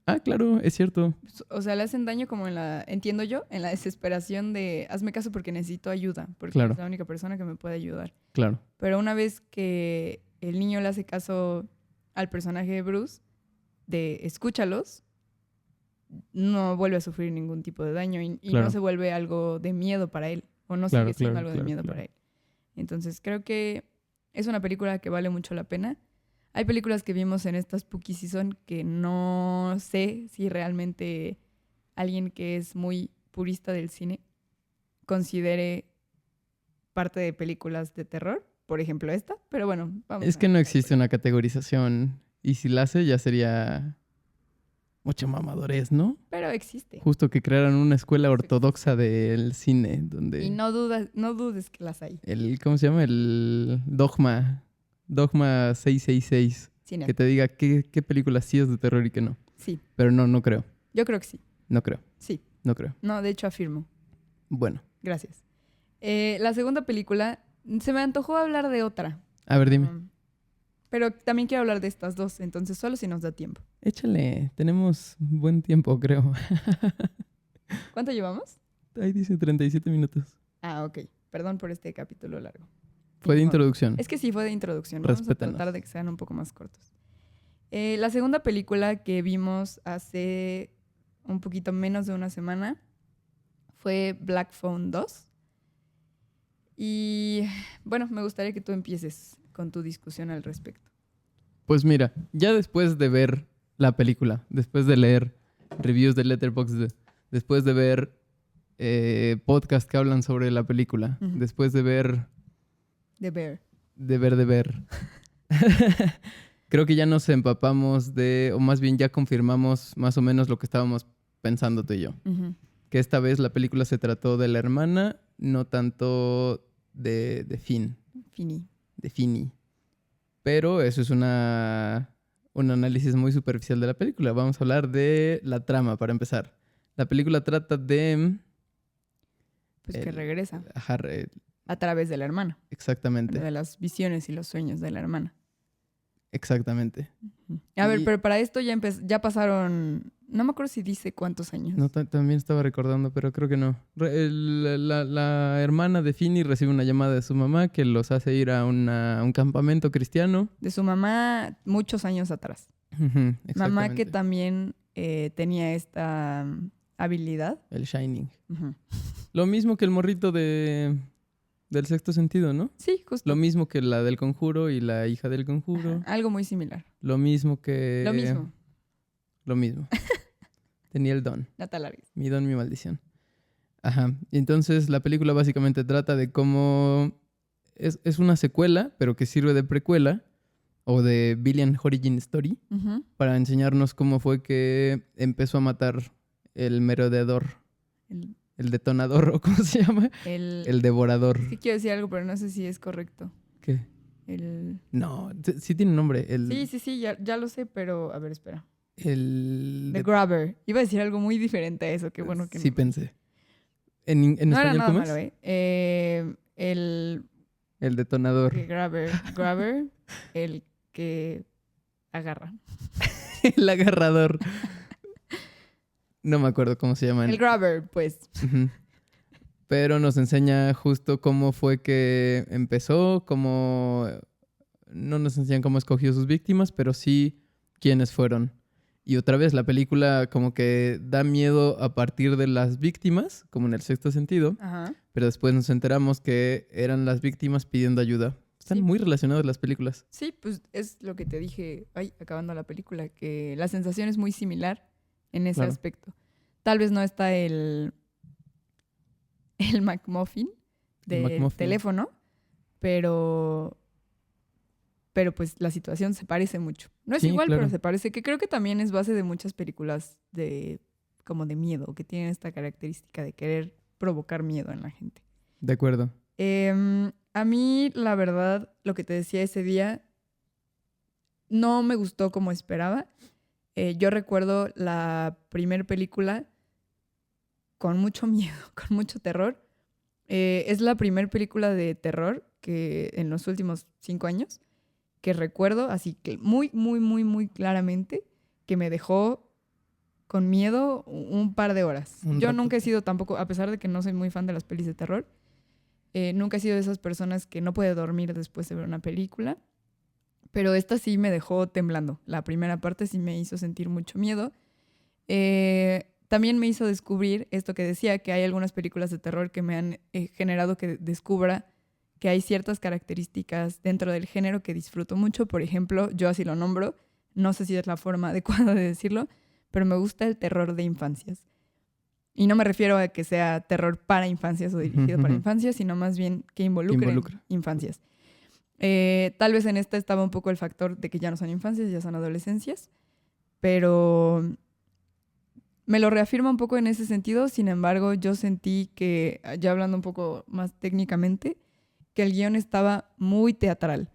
B: Ah, claro, es cierto.
C: O sea, le hacen daño como entiendo yo, en la desesperación de hazme caso porque necesito ayuda, porque
B: Claro.
C: es la única persona que me puede ayudar.
B: Claro,
C: Pero una vez que el niño le hace caso al personaje de Bruce, de escúchalos, no vuelve a sufrir ningún tipo de daño y
B: Claro.
C: no se vuelve algo de miedo para él, o no
B: Claro,
C: sigue siendo
B: claro,
C: algo
B: claro,
C: de miedo
B: claro.
C: para él. Entonces creo que es una película que vale mucho la pena. Hay películas que vimos en esta Spooky Season que no sé si realmente alguien que es muy purista del cine considere parte de películas de terror, por ejemplo esta, pero bueno, vamos
B: es
C: a
B: que no
C: dejar
B: existe una categorización y si la hace ya sería mucha mamadurez, ¿no?
C: pero existe.
B: Justo que crearan una escuela ortodoxa del cine donde
C: Y no dudes que las hay.
B: ¿cómo se llama? El Dogma 666,
C: Cine.
B: que te diga qué película sí es de terror y qué no.
C: Sí,
B: Pero no creo,
C: yo creo que sí.
B: no creo,
C: Sí.
B: no creo.
C: No, de hecho afirmo.
B: Bueno,
C: Gracias. La segunda película, se me antojó hablar de otra.
B: a ver, dime.
C: Pero también quiero hablar de estas dos, entonces solo si nos da tiempo.
B: Échale, tenemos buen tiempo, creo.
C: ¿Cuánto llevamos?
B: Ahí dice 37 minutos.
C: Ah, ok. Perdón por este capítulo largo.
B: Fue de
C: Ni modo.
B: introducción.
C: Es que sí fue de introducción. Vamos a
B: Respétanos.
C: tratar de que sean un poco más cortos. La segunda película que vimos hace un poquito menos de una semana fue Black Phone 2. Y bueno, me gustaría que tú empieces con tu discusión al respecto.
B: Pues mira, ya después de ver la película, después de leer reviews de Letterboxd, después de ver podcasts que hablan sobre la película,
C: Ujú.
B: después de ver,
C: The Bear.
B: creo que ya nos empapamos o más bien ya confirmamos más o menos lo que estábamos pensando tú y yo.
C: Ujú.
B: Que esta vez la película se trató de la hermana, no tanto de Finn.
C: Fini.
B: De Finny. Pero eso es un análisis muy superficial de la película. Vamos a hablar de la trama para empezar. La película trata de...
C: Pues que
B: El-
C: regresa
B: ajá,
C: a través de la hermana.
B: exactamente,
C: De las visiones y los sueños de la hermana.
B: exactamente.
C: A ver,
B: Y-
C: pero para esto ya pasaron... No me acuerdo si dice cuántos años.
B: No, también estaba recordando, pero creo que no. La hermana de Finny recibe una llamada de su mamá que los hace ir a un campamento cristiano.
C: De su mamá muchos años atrás.
B: Ujú,
C: Mamá que
B: exactamente.
C: también tenía esta habilidad.
B: El Shining.
C: Ujú.
B: Lo mismo que el morrito del Sexto Sentido, ¿no?
C: Sí, justo.
B: Lo mismo que la del Conjuro y la hija del Conjuro.
C: Ajá, algo muy similar.
B: Lo mismo que...
C: Lo mismo.
B: Lo mismo. Tenía el don.
C: No te alargues.
B: Mi don, mi maldición. Ajá. Y entonces la película básicamente trata de cómo... Es una secuela, pero que sirve de precuela o de Billion Origin Story
C: Ujú.
B: para enseñarnos cómo fue que empezó a matar el merodeador,
C: El,
B: el detonador, o cómo se llama,
C: el-
B: el devorador.
C: Sí quiero decir algo, pero no sé si es correcto.
B: ¿Qué?
C: El...
B: No, sí tiene nombre.
C: Sí, ya lo sé, pero a ver, espera.
B: El
C: The Grabber. Iba a decir algo muy diferente a eso, qué bueno que
B: sí
C: no.
B: pensé. ¿En
C: No era
B: español
C: nada
B: cómo
C: malo,
B: es?
C: El
B: El detonador.
C: grabber, el que agarra.
B: El agarrador. No me acuerdo cómo se llama.
C: El grabber, pues.
B: Ujú. Pero nos enseña justo cómo fue que empezó, cómo... No nos enseñan cómo escogió sus víctimas, pero sí quiénes fueron. Y otra vez la película como que da miedo a partir de las víctimas, como en el Sexto Sentido,
C: Ajá.
B: pero después nos enteramos que eran las víctimas pidiendo ayuda. Están
C: Sí.
B: muy relacionadas las películas.
C: Sí, pues es lo que te dije, acabando la película, que la sensación es muy similar en ese
B: Claro.
C: aspecto. Tal vez no está el McMuffin del
B: McMuffin.
C: teléfono, pero pues la situación se parece mucho. No es
B: Sí,
C: igual,
B: claro.
C: pero se parece, que creo que también es base de muchas películas como de miedo, que tienen esta característica de querer provocar miedo en la gente.
B: De acuerdo.
C: A mí, la verdad, lo que te decía ese día, no me gustó como esperaba. Yo recuerdo la primera película con mucho miedo, con mucho terror. Es la primera película de terror que en los últimos 5 años que recuerdo, así que muy, muy, muy, muy claramente, que me dejó con miedo un par de horas.
B: Un
C: Yo
B: rato.
C: nunca he sido tampoco, a pesar de que no soy muy fan de las pelis de terror, nunca he sido de esas personas que no puede dormir después de ver una película. Pero esta sí me dejó temblando. La primera parte sí me hizo sentir mucho miedo. También me hizo descubrir esto que decía, que hay algunas películas de terror que me han generado que descubra que hay ciertas características dentro del género que disfruto mucho. Por ejemplo, yo así lo nombro, no sé si es la forma adecuada de decirlo, pero me gusta el terror de infancias. Y no me refiero a que sea terror para infancias o dirigido para infancias, sino más bien que involucre infancias. Tal vez en esta estaba un poco el factor de que ya no son infancias, ya son adolescencias, pero me lo reafirma un poco en ese sentido. Sin embargo, yo sentí que, ya hablando un poco más técnicamente, que el guión estaba muy teatral.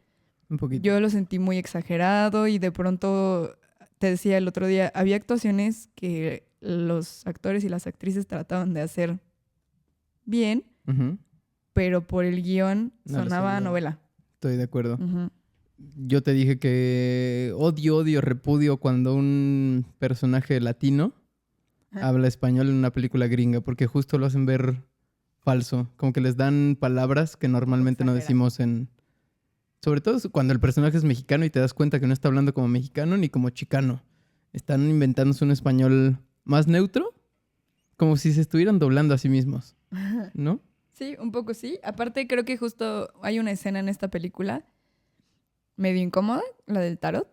B: Un poquito.
C: Yo lo sentí muy exagerado y de pronto, te decía el otro día, había actuaciones que los actores y las actrices trataban de hacer bien,
B: Ujú.
C: pero por el guión
B: No les
C: sonaba a
B: ayudaba.
C: novela.
B: Estoy de acuerdo.
C: Ujú.
B: Yo te dije que odio, repudio cuando un personaje latino
C: Ajá.
B: habla español en una película gringa, porque justo lo hacen ver falso. Como que les dan palabras que normalmente no
C: Exageran.
B: decimos en... Sobre todo cuando el personaje es mexicano y te das cuenta que no está hablando como mexicano ni como chicano. Están inventándose un español más neutro, como si se estuvieran doblando a sí mismos, ¿no?
C: Sí, un poco sí. Aparte, creo que justo hay una escena en esta película medio incómoda, la del tarot.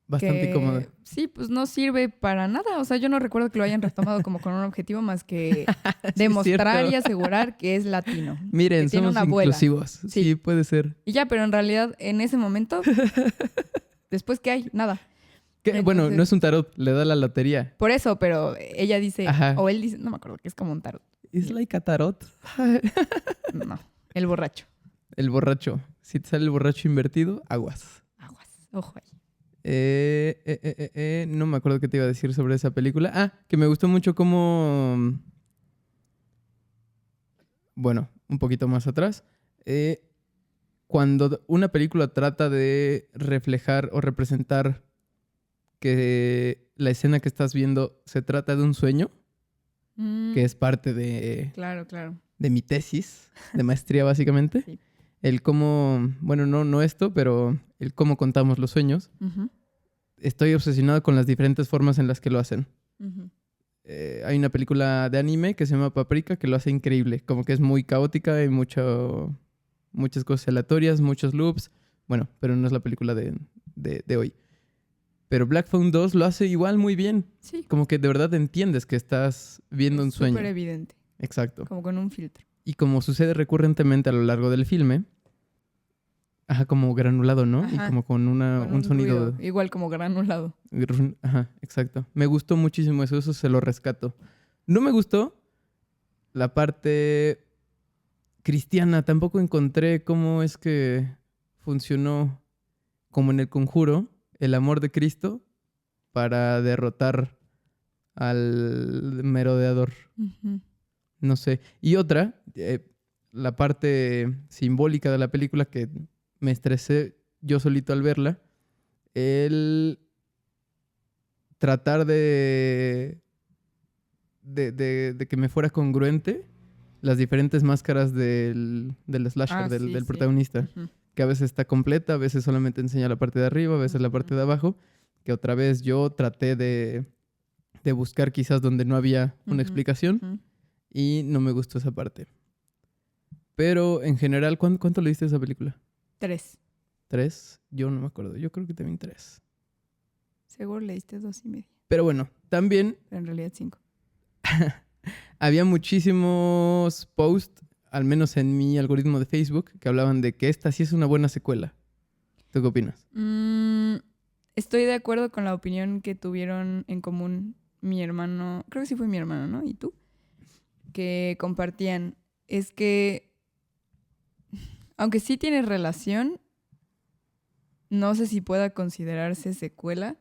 B: Bastante
C: Que
B: cómoda.
C: sí, pues no sirve para nada. O sea, yo no recuerdo que lo hayan retomado como con un objetivo más que
B: Sí, es
C: demostrar
B: cierto.
C: y asegurar que es latino.
B: Miren,
C: que tiene
B: somos
C: una abuela.
B: inclusivos. Sí, puede ser.
C: Y ya, pero en realidad en ese momento, después ¿qué hay? Nada.
B: Bueno,
C: Entonces,
B: no es un tarot, le da la lotería.
C: por eso, pero ella dice,
B: Ajá.
C: o él dice, no me acuerdo, que es como un tarot.
B: Es like a tarot.
C: No, el borracho.
B: El borracho. Si te sale el borracho invertido, aguas.
C: Aguas, ojo ahí.
B: No me acuerdo qué te iba a decir sobre esa película. Ah, que me gustó mucho cómo... Bueno, un poquito más atrás. Cuando una película trata de reflejar o representar que la escena que estás viendo se trata de un sueño, que es parte de
C: Claro, claro.
B: mi tesis de maestría, básicamente.
C: Sí.
B: El cómo, bueno, no esto, pero el cómo contamos los sueños.
C: Ujú,
B: Estoy obsesionado con las diferentes formas en las que lo hacen.
C: ujú.
B: Hay una película de anime que se llama Paprika que lo hace increíble. Como que es muy caótica, hay muchas cosas aleatorias, muchos loops. Bueno, pero no es la película de hoy. Pero Black Phone 2 lo hace igual muy bien.
C: Sí,
B: Como que de verdad entiendes que estás viendo un
C: es
B: sueño.
C: súper evidente,
B: Exacto.
C: como con un filtro.
B: Y como sucede recurrentemente a lo largo del filme, ajá, como granulado, ¿no? Y
C: Ajá,
B: como con
C: Con
B: un sonido.
C: ruido, igual como granulado.
B: Ajá, exacto. Me gustó muchísimo eso se lo rescato. No me gustó la parte cristiana. Tampoco encontré cómo es que funcionó como en El Conjuro, el amor de Cristo para derrotar al merodeador.
C: Ujú.
B: No sé. Y otra, la parte simbólica de la película que me estresé yo solito al verla, el tratar de que me fuera congruente las diferentes máscaras del slasher, del
C: Sí.
B: protagonista.
C: Ujú.
B: Que a veces está completa, a veces solamente enseña la parte de arriba, a veces la parte de abajo. Que otra vez yo traté de buscar quizás donde no había una
C: Ujú,
B: explicación
C: ujú.
B: y no me gustó esa parte. Pero en general, ¿cuánto le diste a esa película?
C: 3.
B: ¿3? Yo no me acuerdo. Yo creo que también 3.
C: Seguro le diste 2.5.
B: Pero bueno, también
C: Pero en realidad 5.
B: había muchísimos posts, al menos en mi algoritmo de Facebook, que hablaban de que esta sí es una buena secuela. ¿Tú qué opinas?
C: Estoy de acuerdo con la opinión que tuvieron en común mi hermano, creo que sí fue mi hermano, ¿no? Y tú, que compartían. Es que Aunque sí tiene relación, no sé si pueda considerarse secuela,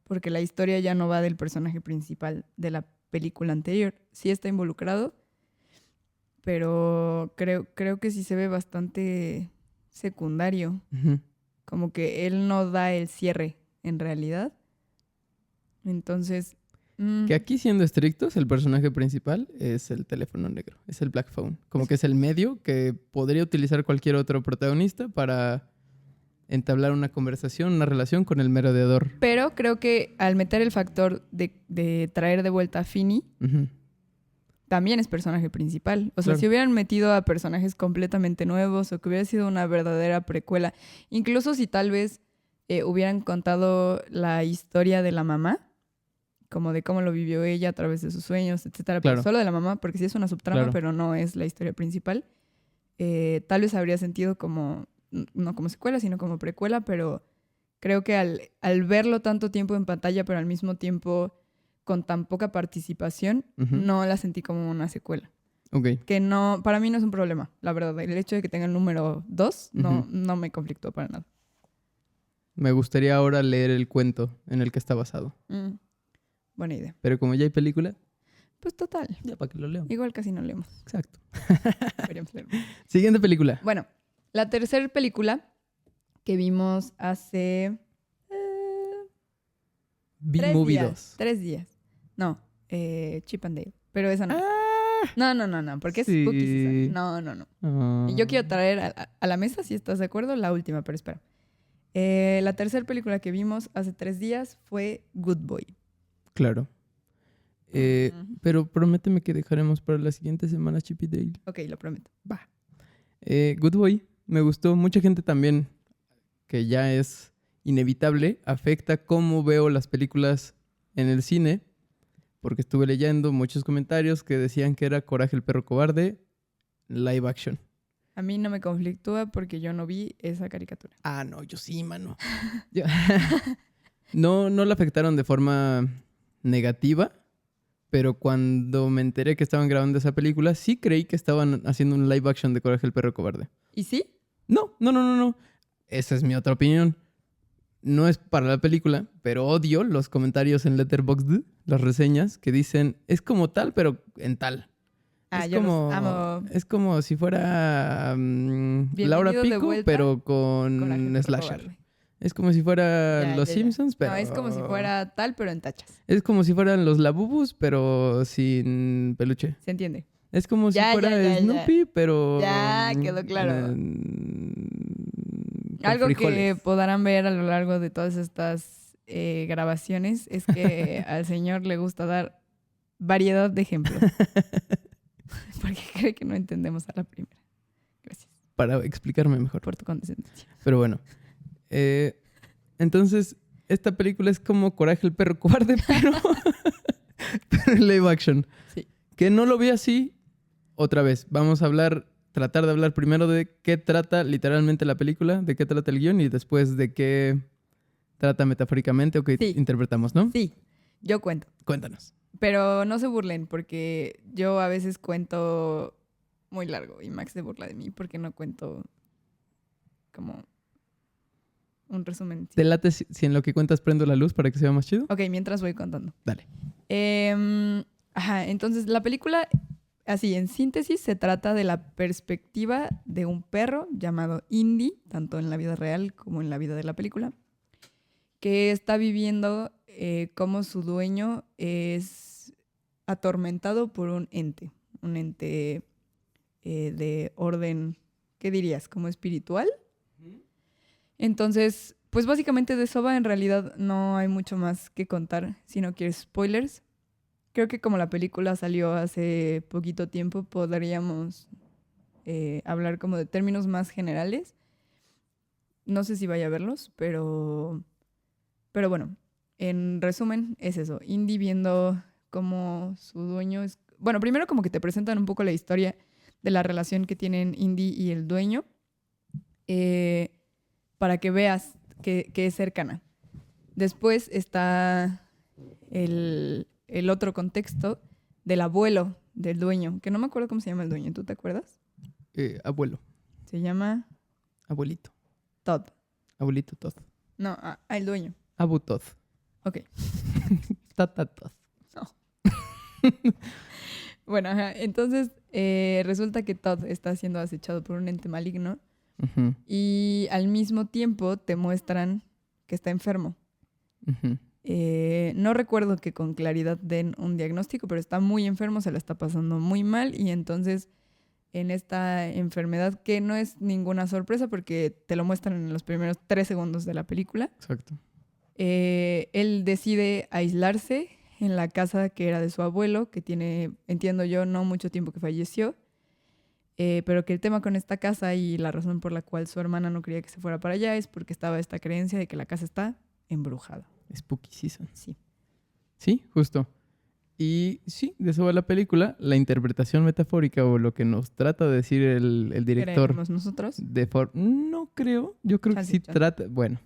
C: porque la historia ya no va del personaje principal de la película anterior. Sí está involucrado, pero creo que sí se ve bastante secundario.
B: Ujú.
C: Como que él no da el cierre, en realidad. Entonces...
B: Que aquí, siendo estrictos, el personaje principal es el teléfono negro, es el Black Phone. Como que es el medio que podría utilizar cualquier otro protagonista para entablar una conversación, una relación con el merodeador.
C: Pero creo que al meter el factor de traer de vuelta a Finney,
B: Ujú.
C: también es personaje principal. O sea,
B: Claro.
C: si hubieran metido a personajes completamente nuevos o que hubiera sido una verdadera precuela, incluso si tal vez hubieran contado la historia de la mamá, como de cómo lo vivió ella a través de sus sueños, etcétera,
B: Claro.
C: pero solo de la mamá, porque sí es una subtrama,
B: Claro.
C: pero no es la historia principal, tal vez habría sentido como, no como secuela, sino como precuela, pero creo que al verlo tanto tiempo en pantalla, pero al mismo tiempo con tan poca participación,
B: Ujú.
C: no la sentí como una secuela.
B: Ok.
C: Que no, para mí no es un problema, la verdad. El hecho de que tenga el número 2
B: Ujú.
C: no me conflictó para nada.
B: Me gustaría ahora leer el cuento en el que está basado.
C: Buena idea.
B: Pero como ya hay película,
C: Pues total,
B: ya para que lo leo.
C: igual casi no leemos.
B: Exacto.
C: Deberíamos leer.
B: Siguiente película.
C: Bueno, la tercera película que vimos hace...
B: B-Movie 2.
C: 3 días. No, Chip and Dale. Pero esa no.
B: Ah,
C: No, porque
B: sí.
C: es spooky season. No.
B: Ah.
C: Y yo quiero traer a la mesa, si estás de acuerdo, la última, pero espera. La tercera película que vimos hace 3 días fue Good Boy.
B: Claro.
C: Ujú.
B: Pero prométeme que dejaremos para la siguiente semana Chip y Dale.
C: Ok, lo prometo.
B: Va. Good Boy. Me gustó. Mucha gente también, que ya es inevitable, afecta cómo veo las películas en el cine. Porque estuve leyendo muchos comentarios que decían que era Coraje el perro cobarde live action.
C: A mí no me conflictúa porque yo no vi esa caricatura.
B: Ah, no, yo sí, mano. No la afectaron de forma negativa, pero cuando me enteré que estaban grabando esa película, sí creí que estaban haciendo un live action de Coraje el perro cobarde.
C: ¿Y sí?
B: No. Esa es mi otra opinión. No es para la película, pero odio los comentarios en Letterboxd, las reseñas, que dicen, es como tal, pero en tal.
C: Ah, yo los amo.
B: Es como si fuera Laura
C: Bienvenido de
B: Pico,
C: vuelta,
B: pero
C: Coraje el
B: con
C: perro
B: slasher.
C: cobarde.
B: Es como si fuera
C: Ya,
B: Los
C: ya.
B: Simpsons, pero...
C: No, es como si fuera tal, pero en tachas.
B: Es como si fueran los Labubus, pero sin peluche.
C: ¿Se entiende?
B: Es como si
C: Ya,
B: fuera
C: ya.
B: Snoopy, pero...
C: Ya, quedó claro.
B: con
C: Algo
B: frijoles.
C: que podrán ver a lo largo de todas estas grabaciones es que al señor le gusta dar variedad de ejemplos. Porque cree que no entendemos a la primera. Gracias
B: Para explicarme mejor.
C: por tu condescendencia.
B: Pero bueno. Entonces, esta película es como Coraje el perro cobarde, pero en live action.
C: Sí.
B: Que no lo vi así. Otra vez, vamos a tratar de hablar primero de qué trata literalmente la película, de qué trata el guión y después de qué trata metafóricamente o qué
C: Sí.
B: interpretamos, ¿no?
C: Sí, yo cuento.
B: Cuéntanos.
C: Pero no se burlen porque yo a veces cuento muy largo y Max se burla de mí porque no cuento como un resumen.
B: ¿Te late si en lo que cuentas prendo la luz para que sea más chido?
C: Ok, mientras voy contando.
B: Dale.
C: Entonces la película, así en síntesis, se trata de la perspectiva de un perro llamado Indy, tanto en la vida real como en la vida de la película, que está viviendo como su dueño es atormentado por un ente de orden, ¿qué dirías? ¿Como espiritual? Entonces, pues básicamente de eso va. En realidad no hay mucho más que contar si no quieres spoilers. Creo que como la película salió hace poquito tiempo, podríamos hablar como de términos más generales. No sé si vaya a verlos, pero bueno, en resumen es eso. Indy viendo cómo su dueño es... Bueno, primero como que te presentan un poco la historia de la relación que tienen Indy y el dueño para que veas que es cercana. Después está el otro contexto del abuelo del dueño, que no me acuerdo cómo se llama el dueño. ¿Tú te acuerdas?
B: Abuelo.
C: Se llama
B: Abuelito.
C: Todd.
B: Abuelito Todd.
C: No, el dueño.
B: Abu Todd.
C: Ok.
B: Tata Todd.
C: Bueno, ajá. Entonces, resulta que Todd está siendo acechado por un ente maligno
B: Ujú,
C: y al mismo tiempo te muestran que está enfermo.
B: ujú.
C: No recuerdo que con claridad den un diagnóstico, pero está muy enfermo, se la está pasando muy mal y entonces en esta enfermedad, que no es ninguna sorpresa porque te lo muestran en los primeros 3 segundos de la película,
B: Exacto.
C: él decide aislarse en la casa que era de su abuelo, que tiene, entiendo yo, no mucho tiempo que falleció, pero que el tema con esta casa y la razón por la cual su hermana no quería que se fuera para allá es porque estaba esta creencia de que la casa está embrujada.
B: Spooky Season.
C: Sí.
B: Sí, justo. Y sí, de eso va la película. La interpretación metafórica o lo que nos trata de decir el director
C: ¿Creemos nosotros?
B: No creo. Yo creo que
C: Chance,
B: sí
C: chance.
B: trata... Bueno,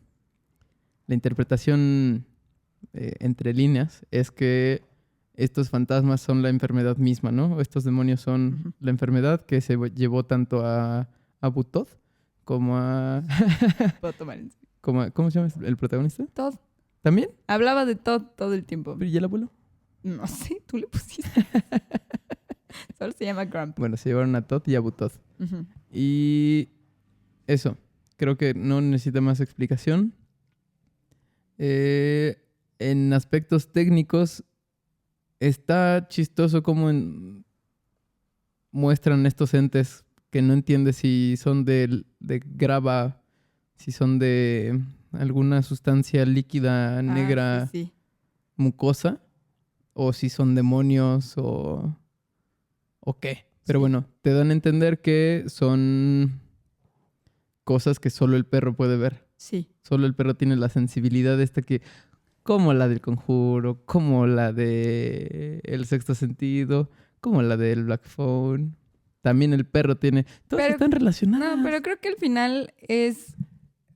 B: la interpretación entre líneas es que estos fantasmas son la enfermedad misma, ¿no? O estos demonios son
C: Ujú.
B: la enfermedad que se llevó tanto a Butod como a...
C: Puedo tomar en serio.
B: ¿Cómo se llama el protagonista?
C: Todd.
B: ¿También?
C: Hablaba de Todd todo el tiempo.
B: ¿Y el abuelo?
C: No sé, tú le pusiste. Solo se llama Grump.
B: Bueno, se llevaron a Todd y a Butod.
C: Ujú.
B: Y eso, creo que no necesita más explicación. En aspectos técnicos, está chistoso cómo muestran estos entes que no entiendes si son de grava, si son de alguna sustancia líquida negra
C: Sí, sí.
B: mucosa, o si son demonios o qué. Pero
C: Sí.
B: bueno, te dan a entender que son cosas que solo el perro puede ver.
C: Sí.
B: Solo el perro tiene la sensibilidad esta que, como la del Conjuro, como la de El Sexto Sentido, como la del Black Phone. También el perro tiene... Todas
C: Pero-
B: están relacionadas.
C: No, pero creo que al final es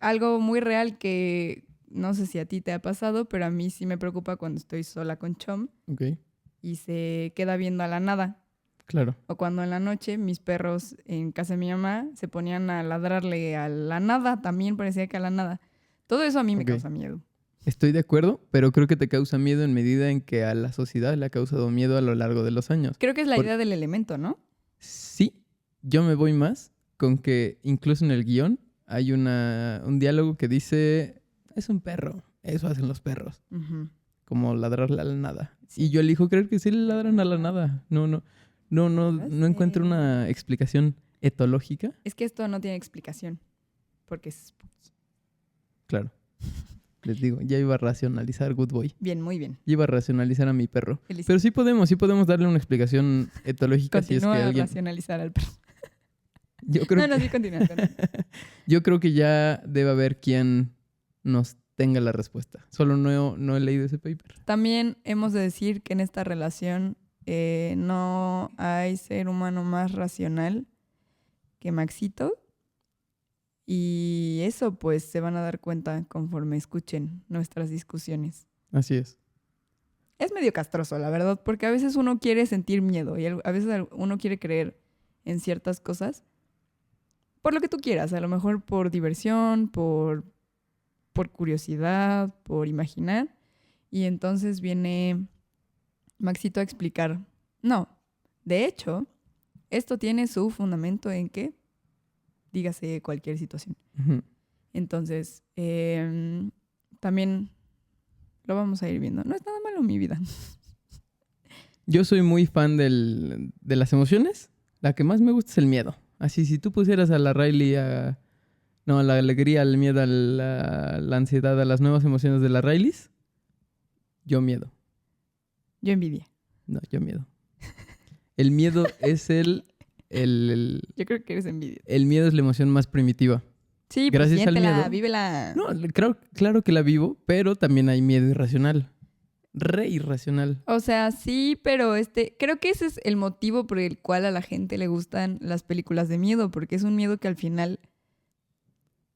C: algo muy real que no sé si a ti te ha pasado, pero a mí sí me preocupa cuando estoy sola con Chom
B: Ok,
C: y se queda viendo a la nada.
B: claro.
C: O cuando en la noche mis perros en casa de mi mamá se ponían a ladrarle a la nada, también parecía que a la nada. Todo eso a mí me
B: Ok.
C: causa miedo.
B: Estoy de acuerdo, pero creo que te causa miedo en medida en que a la sociedad le ha causado miedo a lo largo de los años.
C: Creo que es la
B: Por-
C: idea del elemento, ¿no?
B: Sí, yo me voy más con que incluso en el guión hay un diálogo que dice, es un perro, eso hacen los perros,
C: Ujú.
B: como ladrarle a la nada.
C: Sí.
B: Y yo elijo creer que sí le ladran a la nada. No
C: Lo
B: encuentro
C: sé.
B: una explicación etológica.
C: Es que esto no tiene explicación. Porque es
B: Claro, les digo, ya iba a racionalizar Good Boy.
C: bien, muy bien.
B: Ya iba a racionalizar a mi perro.
C: Feliz.
B: Pero sí podemos darle una explicación etológica si es que
C: Continúa a
B: alguien...
C: racionalizar al perro.
B: Yo creo
C: No,
B: que...
C: sí, continúa.
B: Yo creo que ya debe haber quien nos tenga la respuesta. Solo no he leído ese paper.
C: También hemos de decir que en esta relación no hay ser humano más racional que Maxito. Y eso pues se van a dar cuenta conforme escuchen nuestras discusiones.
B: Así es.
C: Es medio castroso, la verdad, porque a veces uno quiere sentir miedo y a veces uno quiere creer en ciertas cosas por lo que tú quieras, a lo mejor por diversión, por curiosidad, por imaginar. Y entonces viene Maxito a explicar, no, de hecho, esto tiene su fundamento en que, dígase cualquier situación.
B: Ujú.
C: Entonces, también lo vamos a ir viendo. No es nada malo mi vida.
B: Yo soy muy fan de las emociones. La que más me gusta es el miedo. Así, si tú pusieras a la Riley No, a la alegría, al miedo, a la ansiedad, a las nuevas emociones de la Rileys, yo miedo.
C: Yo envidia.
B: No, yo miedo. El miedo es el
C: Yo creo que eres envidia.
B: miedo es la emoción más primitiva.
C: Sí,
B: Gracias
C: pues
B: al
C: siéntela,
B: miedo.
C: vívela.
B: No, claro que la vivo, pero también hay miedo irracional. Re irracional.
C: O sea, sí, pero creo que ese es el motivo por el cual a la gente le gustan las películas de miedo, porque es un miedo que al final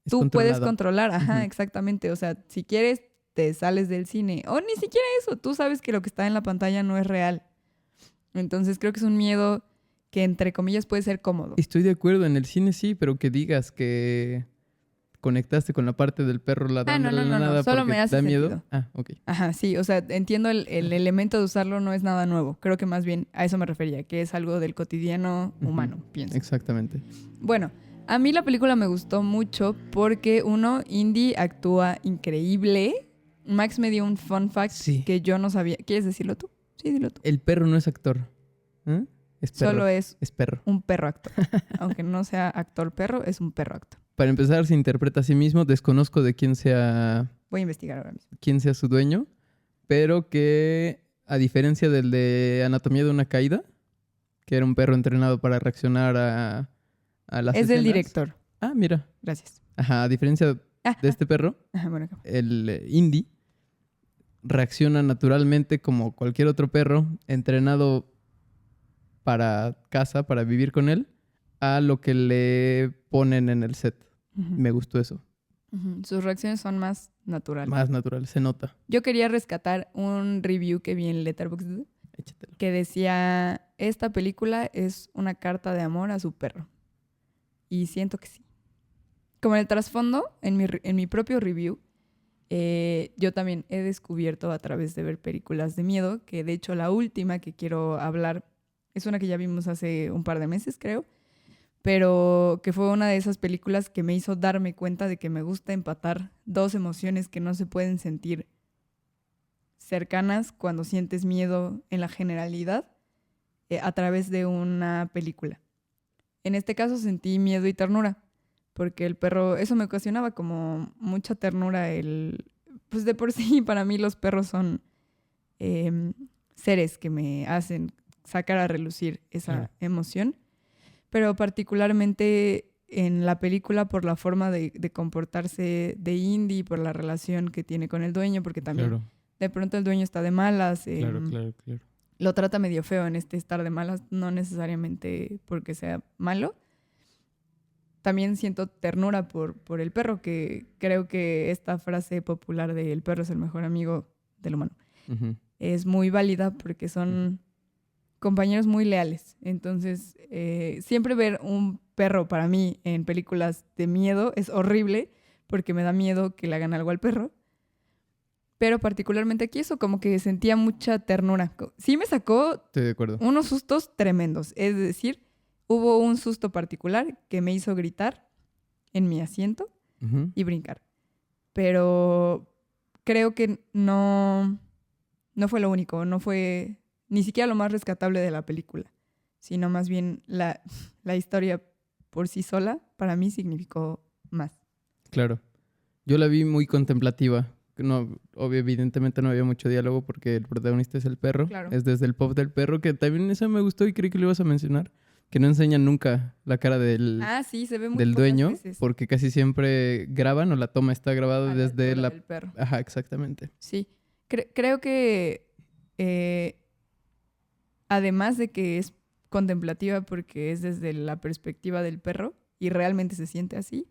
B: Es
C: tú puedes
B: controlado.
C: controlar. Ajá,
B: Ujú.
C: exactamente. O sea, si quieres, te sales del cine. O ni siquiera eso. Tú sabes que lo que está en la pantalla no es real. Entonces creo que es un miedo que, entre comillas, puede ser cómodo.
B: Estoy de acuerdo, en el cine sí, pero que digas que conectaste con la parte del perro ladrando
C: no,
B: de la
C: no,
B: nada
C: solo
B: porque
C: me hace
B: da miedo.
C: sentido.
B: Ah, ok.
C: Ajá, sí, o sea, entiendo el elemento de usarlo no es nada nuevo. Creo que más bien a eso me refería, que es algo del cotidiano humano, pienso.
B: Exactamente.
C: Bueno, a mí la película me gustó mucho porque uno, Indy actúa increíble. Max me dio un fun fact
B: Sí.
C: que yo no sabía. ¿Quieres decirlo tú? Sí, dilo tú.
B: El perro no es actor. ¿Eh? Es perro.
C: Solo es
B: Es perro.
C: un perro actor. Aunque no sea actor perro, es un perro actor.
B: Para empezar, se interpreta a sí mismo. Desconozco de quién sea
C: Voy a investigar ahora mismo.
B: su dueño, pero que a diferencia del de Anatomía de una caída, que era un perro entrenado para reaccionar a las
C: Es del
B: escenas.
C: director.
B: Ah, mira.
C: Gracias.
B: Ajá, a diferencia de este perro,
C: Bueno, acá.
B: el Indy reacciona naturalmente como cualquier otro perro entrenado para casa, para vivir con él, a lo que le ponen en el set.
C: Ujú.
B: Me gustó eso.
C: Ujú. Sus reacciones son más naturales.
B: Más natural, se nota.
C: Yo quería rescatar un review que vi en Letterboxd
B: Échatelo.
C: que decía, esta película es una carta de amor a su perro. Y siento que sí. Como en el trasfondo, en mi propio review, yo también he descubierto a través de ver películas de miedo, que de hecho la última que quiero hablar es una que ya vimos hace un par de meses, creo, pero que fue una de esas películas que me hizo darme cuenta de que me gusta empatar dos emociones que no se pueden sentir cercanas cuando sientes miedo en la generalidad a través de una película. En este caso sentí miedo y ternura, porque el perro, eso me ocasionaba como mucha ternura. Pues de por sí para mí los perros son seres que me hacen sacar a relucir esa emoción, pero particularmente en la película por la forma de comportarse de Indy, por la relación que tiene con el dueño, porque también
B: Claro,
C: de pronto el dueño está de malas.
B: claro.
C: Lo trata medio feo en este estar de malas, no necesariamente porque sea malo. También siento ternura por el perro, que creo que esta frase popular de el perro es el mejor amigo del humano
B: Ujú.
C: es muy válida porque son compañeros muy leales. Entonces, siempre ver un perro para mí en películas de miedo es horrible porque me da miedo que le hagan algo al perro. Pero particularmente aquí eso como que sentía mucha ternura. Sí me sacó
B: Estoy de acuerdo.
C: unos sustos tremendos. Es decir, hubo un susto particular que me hizo gritar en mi asiento
B: Ujú.
C: y brincar. Pero creo que no fue lo único. No fue ni siquiera lo más rescatable de la película, sino más bien la historia por sí sola para mí significó más.
B: Claro. Yo la vi muy contemplativa. No, evidentemente no había mucho diálogo porque el protagonista es el perro.
C: Claro.
B: Es desde el pop del perro, que también eso me gustó y creí que lo ibas a mencionar. Que no enseñan nunca la cara del
C: Sí, se ve muy
B: del
C: pocas
B: dueño,
C: veces
B: porque casi siempre graban o la toma está grabada
C: a la
B: desde
C: altura
B: la...
C: del perro.
B: Ajá, exactamente.
C: Sí, creo que además de que es contemplativa porque es desde la perspectiva del perro y realmente se siente así,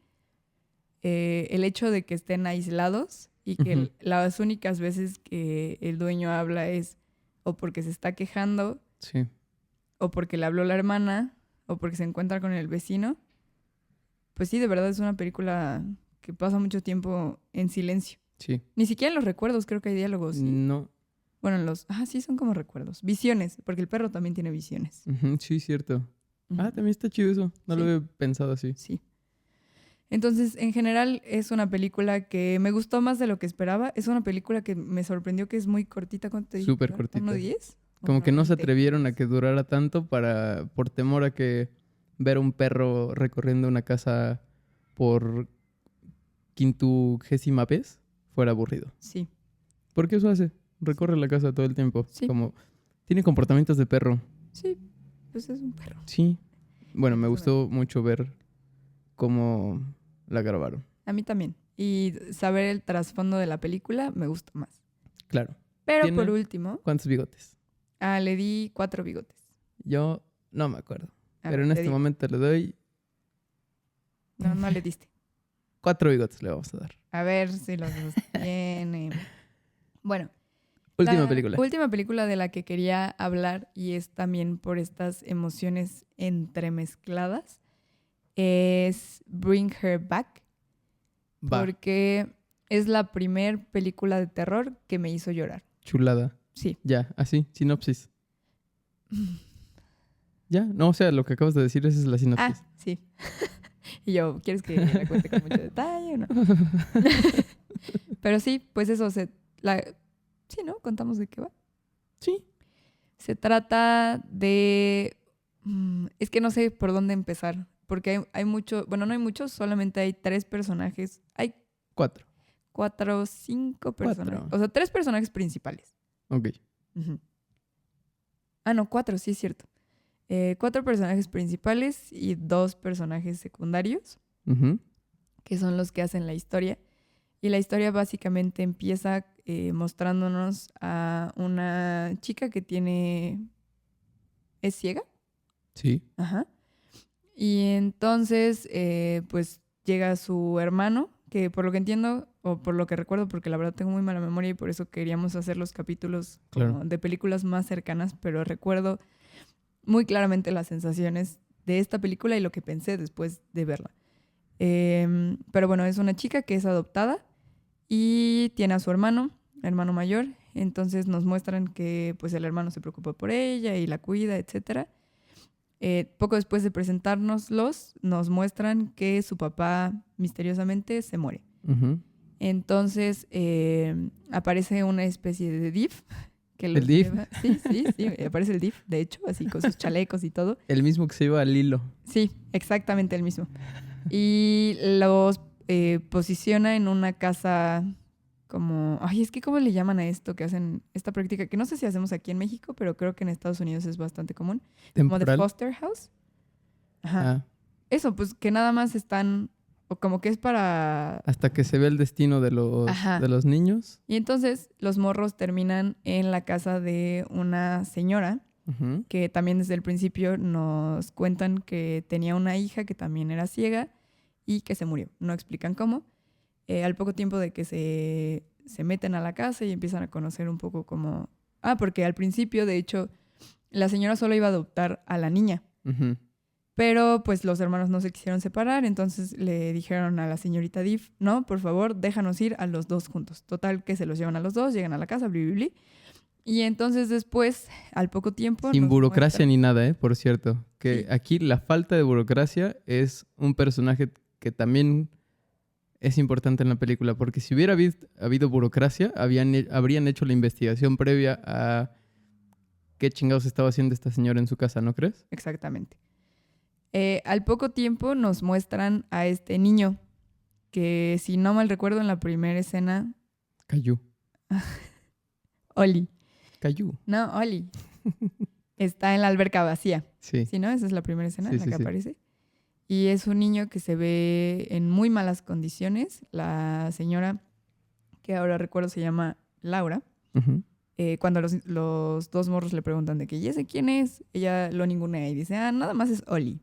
C: el hecho de que estén aislados y que
B: Ujú.
C: las únicas veces que el dueño habla es o porque se está quejando
B: Sí,
C: o porque le habló la hermana o porque se encuentra con el vecino, pues sí, de verdad es una película que pasa mucho tiempo en silencio.
B: sí.
C: Ni siquiera en los recuerdos creo que hay diálogos. ¿Sí?
B: No.
C: Bueno, en los... sí, son como recuerdos. Visiones, porque el perro también tiene visiones.
B: Ujú, sí, cierto.
C: Ujú.
B: También está chido eso. No
C: Sí.
B: lo había pensado así.
C: Sí. Entonces, en general, es una película que me gustó más de lo que esperaba. Es una película que me sorprendió que es muy cortita. ¿Cuánto te dije?
B: Súper cortita.
C: ¿1:10?
B: Como que no se
C: 1:20.
B: atrevieron a que durara tanto por temor a que ver a un perro recorriendo una casa por 50ª vez fuera aburrido.
C: Sí,
B: Porque eso hace. Recorre la casa todo el tiempo.
C: Sí.
B: Como tiene comportamientos de perro.
C: sí, pues es un perro.
B: Sí. Bueno, me
C: Más o
B: gustó mucho ver cómo la grabaron.
C: A mí también. Y saber el trasfondo de la película me gustó más.
B: Claro.
C: Pero
B: ¿Tiene?
C: por último,
B: ¿Cuántos bigotes?
C: le di 4 bigotes.
B: Yo no me acuerdo.
C: A
B: Pero
C: ver,
B: en
C: te
B: este
C: digo.
B: momento le doy
C: No le diste.
B: 4 bigotes le vamos a dar.
C: A ver si los tiene. Bueno.
B: Última
C: La
B: película.
C: Última película de la que quería hablar, y es también por estas emociones entremezcladas, es Bring Her Back.
B: Va,
C: porque es la primer película de terror que me hizo llorar.
B: chulada.
C: Sí.
B: Ya, así, sinopsis. Ya, no, o sea, lo que acabas de decir, esa es la sinopsis.
C: Ah, sí. Y yo, ¿quieres que la cuente con mucho detalle o no? Pero sí, pues eso, sí, ¿no? Contamos de qué va.
B: Sí.
C: Se trata de... Es que no sé por dónde empezar, porque hay mucho, bueno, no hay muchos, solamente hay 3 personajes, hay
B: 4.
C: 4 o 5 personajes,
B: Cuatro.
C: o sea, 3 personajes principales.
B: Ok.
C: Ujú. Ah, no, 4, sí es cierto. 4 personajes principales y 2 personajes secundarios,
B: Ujú.
C: que son los que hacen la historia. Y la historia básicamente empieza mostrándonos a una chica que es ciega.
B: Sí.
C: Ajá. Y entonces, pues llega su hermano, que por lo que entiendo, o por lo que recuerdo, porque la verdad tengo muy mala memoria y por eso queríamos hacer los capítulos como
B: Claro.
C: de películas más cercanas, pero recuerdo muy claramente las sensaciones de esta película y lo que pensé después de verla. Pero bueno, es una chica que es adoptada y tiene a su hermano mayor. Entonces nos muestran que pues el hermano se preocupa por ella y la cuida, etcétera. Poco después de presentárnoslos, nos muestran que su papá misteriosamente se muere.
B: Ujú.
C: Entonces aparece una especie de DIF que los
B: ¿El DIF?
C: lleva. Sí, sí, sí, aparece el DIF, de hecho, así con sus chalecos y todo.
B: El mismo que se iba al hilo.
C: Sí, exactamente el mismo. Y los posiciona en una casa como... Ay, es que ¿cómo le llaman a esto que hacen esta práctica? Que no sé si hacemos aquí en México, pero creo que en Estados Unidos es bastante común. Como de
B: Temporal.
C: foster house. Ajá.
B: Ah,
C: Eso, pues que nada más están... O como que es para...
B: hasta que se ve el destino
C: Ajá.
B: de los niños.
C: Y entonces los morros terminan en la casa de una señora
B: Ujú.
C: que también desde el principio nos cuentan que tenía una hija que también era ciega y que se murió. No explican cómo. Al poco tiempo de que se meten a la casa y empiezan a conocer un poco como... Ah, porque al principio, de hecho, la señora solo iba a adoptar a la niña.
B: Ujú.
C: Pero pues los hermanos no se quisieron separar, entonces le dijeron a la señorita Diff, no, por favor, déjanos ir a los 2 juntos. Total, que se los llevan a los 2, llegan a la casa, bli, bli, bli. Y entonces después, al poco tiempo...
B: Sin
C: nos
B: burocracia
C: muestran-
B: ni nada, por cierto. Que
C: Sí.
B: aquí la falta de burocracia es un personaje que también es importante en la película. Porque si hubiera habido burocracia, habrían hecho la investigación previa a qué chingados estaba haciendo esta señora en su casa, ¿no crees?
C: Exactamente. Al poco tiempo nos muestran a este niño que, si no mal recuerdo, en la primera escena,
B: Cayu.
C: Oli.
B: Cayu.
C: No, Oli. Está en la alberca vacía.
B: Sí.
C: ¿Sí, no? Esa es la primera escena
B: Sí,
C: en la
B: sí,
C: que
B: sí.
C: aparece. Y es un niño que se ve en muy malas condiciones. La señora, que ahora recuerdo se llama Laura,
B: Ujú.
C: cuando los 2 morros le preguntan de que, ¿y ese quién es? Ella lo ningunea y dice, nada más es Oli.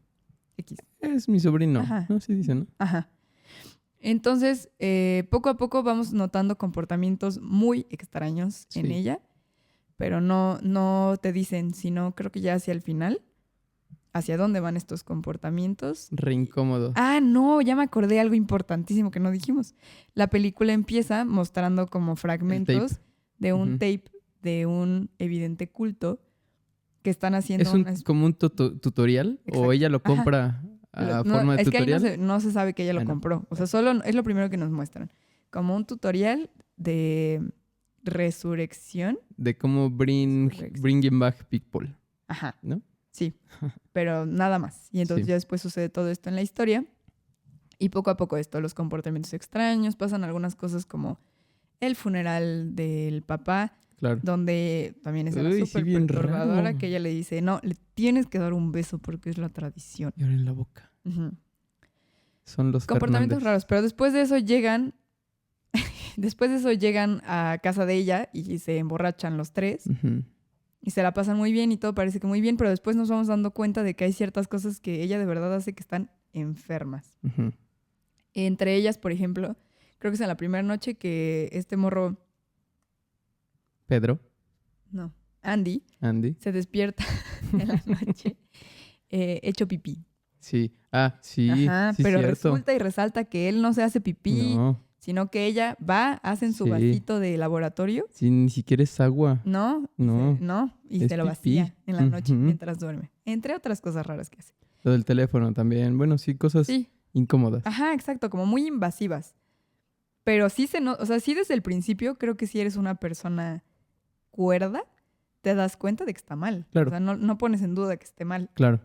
C: X.
B: Es mi sobrino.
C: Ajá.
B: No, sí dice, ¿no?
C: Ajá. Entonces, poco a poco vamos notando comportamientos muy extraños en
B: Sí.
C: ella, pero no te dicen, sino creo que ya hacia el final, hacia dónde van estos comportamientos.
B: Re incómodo.
C: Ah, no, ya me acordé algo importantísimo que no dijimos. La película empieza mostrando como fragmentos de un
B: Ujú.
C: tape de un evidente culto que están haciendo
B: ¿Es como un tutorial? ¿O
C: Exacto.
B: ella lo
C: Ajá.
B: compra a
C: No,
B: forma de
C: es que ahí
B: tutorial?
C: no se sabe que ella lo
B: Bueno.
C: compró. O sea, solo es lo primero que nos muestran. Como un tutorial de resurrección.
B: De cómo
C: Resurrección.
B: bringing back people,
C: Ajá,
B: ¿no?
C: sí. Pero nada más. Y entonces
B: Sí.
C: ya después sucede todo esto en la historia. Y poco a poco esto, los comportamientos extraños, pasan algunas cosas como el funeral del papá,
B: Claro.
C: donde también es
B: Uy, sí,
C: súper
B: bien
C: perturbadora,
B: raro.
C: que ella le dice, no, le tienes que dar un beso porque es la tradición.
B: Y ahora en la boca.
C: Ujú.
B: Son los
C: Comportamientos
B: Fernández.
C: raros, pero después de eso llegan a casa de ella y se emborrachan los 3
B: Ujú.
C: y se la pasan muy bien y todo parece que muy bien, pero después nos vamos dando cuenta de que hay ciertas cosas que ella de verdad hace que están enfermas.
B: Ujú.
C: Entre ellas, por ejemplo, creo que es en la primera noche que este morro,
B: Pedro,
C: no, Andy,
B: Andy.
C: se despierta en la noche hecho pipí.
B: Sí. Ah, sí.
C: Ajá,
B: Sí,
C: pero
B: cierto.
C: resulta y resalta que él no se hace pipí,
B: No.
C: sino que ella va, hace en su
B: Sí.
C: vasito de laboratorio,
B: Sí, ni siquiera es agua.
C: ¿no?
B: No.
C: Y
B: Es
C: se lo
B: pipí.
C: vacía en la noche
B: Ujú.
C: mientras duerme. Entre otras cosas raras que hace.
B: Lo del teléfono también. Bueno, sí, cosas
C: Sí,
B: incómodas.
C: ajá, exacto, como muy invasivas. Pero sí o sea, sí desde el principio creo que si eres una persona cuerda, te das cuenta de que está mal.
B: Claro.
C: O sea, no pones en duda que esté mal.
B: Claro.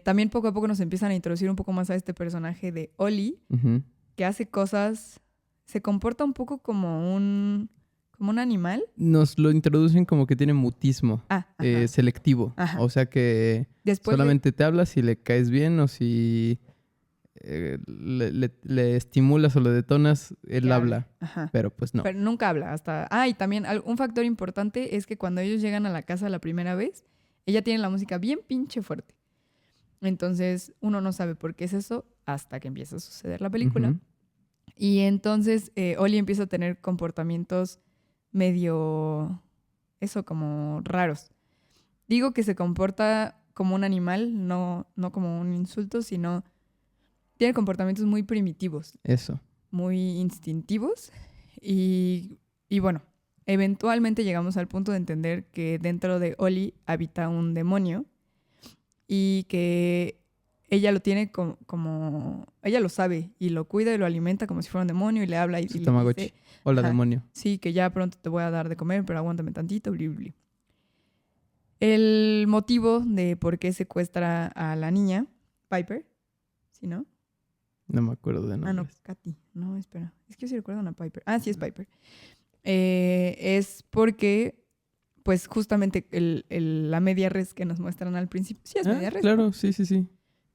C: También poco a poco nos empiezan a introducir un poco más a este personaje de Oli,
B: Ujú.
C: que hace cosas, se comporta un poco como un animal.
B: Nos lo introducen como que tiene mutismo
C: Ajá.
B: selectivo.
C: Ajá.
B: O sea que
C: Después
B: solamente te habla si le caes bien o si le estimulas o le detonas, él
C: que
B: habla.
C: Ajá.
B: Pero pues no.
C: Pero nunca habla hasta... y también un factor importante es que cuando ellos llegan a la casa la primera vez, ella tiene la música bien pinche fuerte. Entonces uno no sabe por qué es eso hasta que empieza a suceder la película.
B: Ujú.
C: Y entonces Oli empieza a tener comportamientos medio... eso, como raros. Digo que se comporta como un animal, no como un insulto, sino tiene comportamientos muy primitivos,
B: Eso.
C: muy instintivos. Y bueno, eventualmente llegamos al punto de entender que dentro de Oli habita un demonio y que ella lo tiene como... Ella lo sabe y lo cuida y lo alimenta como si fuera un demonio y le habla y
B: Su
C: le
B: Tamagotchi.
C: dice,
B: Hola,
C: ajá,
B: demonio.
C: sí, que ya pronto te voy a dar de comer, pero aguántame tantito, bli, bli, bli. El motivo de por qué secuestra a la niña, Piper, ¿sí, no?
B: No me acuerdo de
C: No,
B: nombres.
C: Katy. No, espera. Es que yo sí recuerdo a una Piper. Sí es Piper. Es porque, pues, justamente la media res que nos muestran al principio, sí es media res,
B: Claro,
C: ¿no?
B: sí, sí, sí.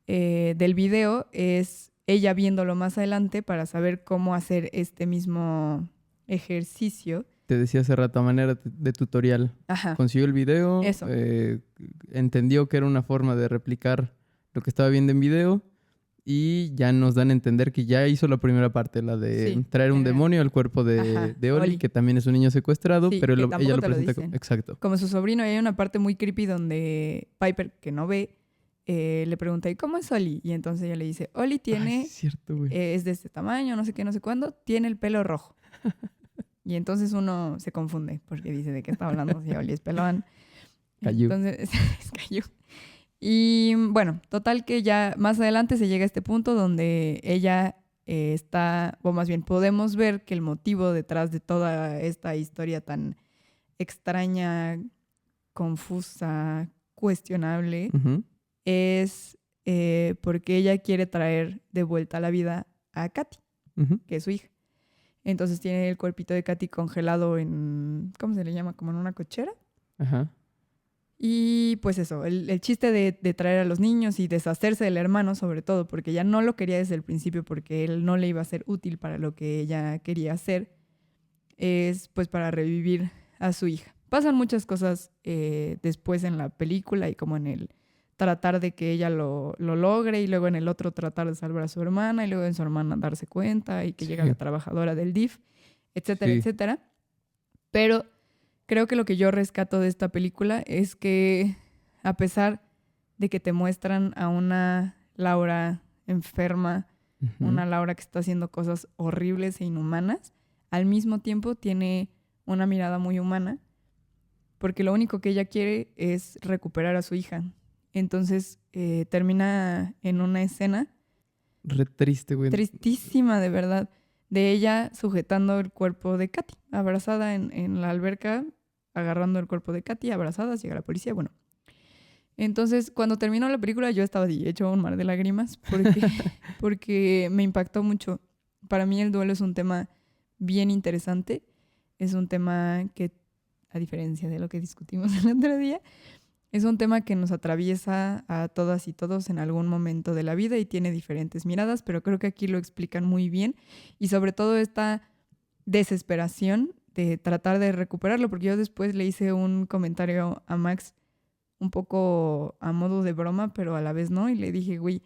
C: Del video es ella viéndolo más adelante para saber cómo hacer este mismo ejercicio.
B: Te decía hace rato a manera de tutorial.
C: Ajá.
B: Consiguió el video,
C: Eso.
B: entendió que era una forma de replicar lo que estaba viendo en video y ya nos dan a entender que ya hizo la primera parte, la de
C: Sí,
B: traer un
C: era-
B: demonio al cuerpo
C: Ajá,
B: de Oli,
C: Oli.
B: que también es un niño secuestrado,
C: Sí,
B: pero
C: que tampoco
B: ella lo
C: te lo
B: presenta
C: dicen.
B: exacto.
C: Como su sobrino, y hay una parte muy creepy donde Piper, que no ve, le pregunta, ¿y cómo es Oli? Y entonces ella le dice, Oli
B: Ay,
C: tiene,
B: sí es cierto, güey.
C: es de este tamaño, no sé qué, no sé cuándo, tiene el pelo rojo. Y entonces uno se confunde porque dice, ¿de qué está hablando? Si Oli es pelón.
B: Caillou.
C: Entonces, es Caillou. Y bueno, total que ya más adelante se llega a este punto donde ella está, o más bien podemos ver que el motivo detrás de toda esta historia tan extraña, confusa, cuestionable,
B: Ujú.
C: es porque ella quiere traer de vuelta a la vida a Katy,
B: Ujú.
C: que es su hija. Entonces tiene el cuerpito de Katy congelado en, ¿cómo se le llama? Como en una cochera.
B: Ajá.
C: Y pues eso, el chiste de traer a los niños y deshacerse del hermano sobre todo, porque ella no lo quería desde el principio porque él no le iba a ser útil para lo que ella quería hacer, es pues para revivir a su hija. Pasan muchas cosas después en la película y como en el tratar de que ella lo logre y luego en el otro tratar de salvar a su hermana y luego en su hermana darse cuenta y que llega
B: Sí.
C: la trabajadora del DIF, etcétera,
B: Sí.
C: etcétera. Pero creo que lo que yo rescato de esta película es que a pesar de que te muestran a una Laura enferma,
B: Ujú.
C: una Laura que está haciendo cosas horribles e inhumanas, al mismo tiempo tiene una mirada muy humana, porque lo único que ella quiere es recuperar a su hija. Entonces termina en una escena
B: Re triste, güey.
C: tristísima, de verdad, de ella sujetando el cuerpo de Katy, abrazada en la alberca, agarrando el cuerpo de Katy, abrazadas, llega la policía, bueno. Entonces, cuando terminó la película, yo estaba así, hecho un mar de lágrimas, porque me impactó mucho. Para mí el duelo es un tema bien interesante, es un tema que, a diferencia de lo que discutimos el otro día, es un tema que nos atraviesa a todas y todos en algún momento de la vida y tiene diferentes miradas, pero creo que aquí lo explican muy bien y sobre todo esta desesperación de tratar de recuperarlo, porque yo después le hice un comentario a Max un poco a modo de broma, pero a la vez no, y le dije, güey,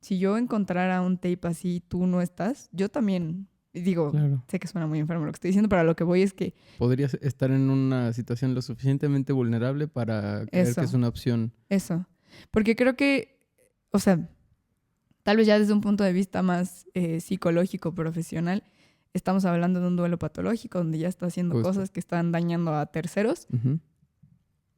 C: si yo encontrara un tape así, tú no estás, yo también, digo,
B: Claro.
C: sé que suena muy enfermo lo que estoy diciendo, pero a lo que voy es que
B: Podrías estar en una situación lo suficientemente vulnerable para creer
C: Eso.
B: que es una opción.
C: eso, porque creo que, o sea, tal vez ya desde un punto de vista más psicológico, profesional, estamos hablando de un duelo patológico donde ya está haciendo
B: Justo.
C: cosas que están dañando a terceros.
B: Ujú.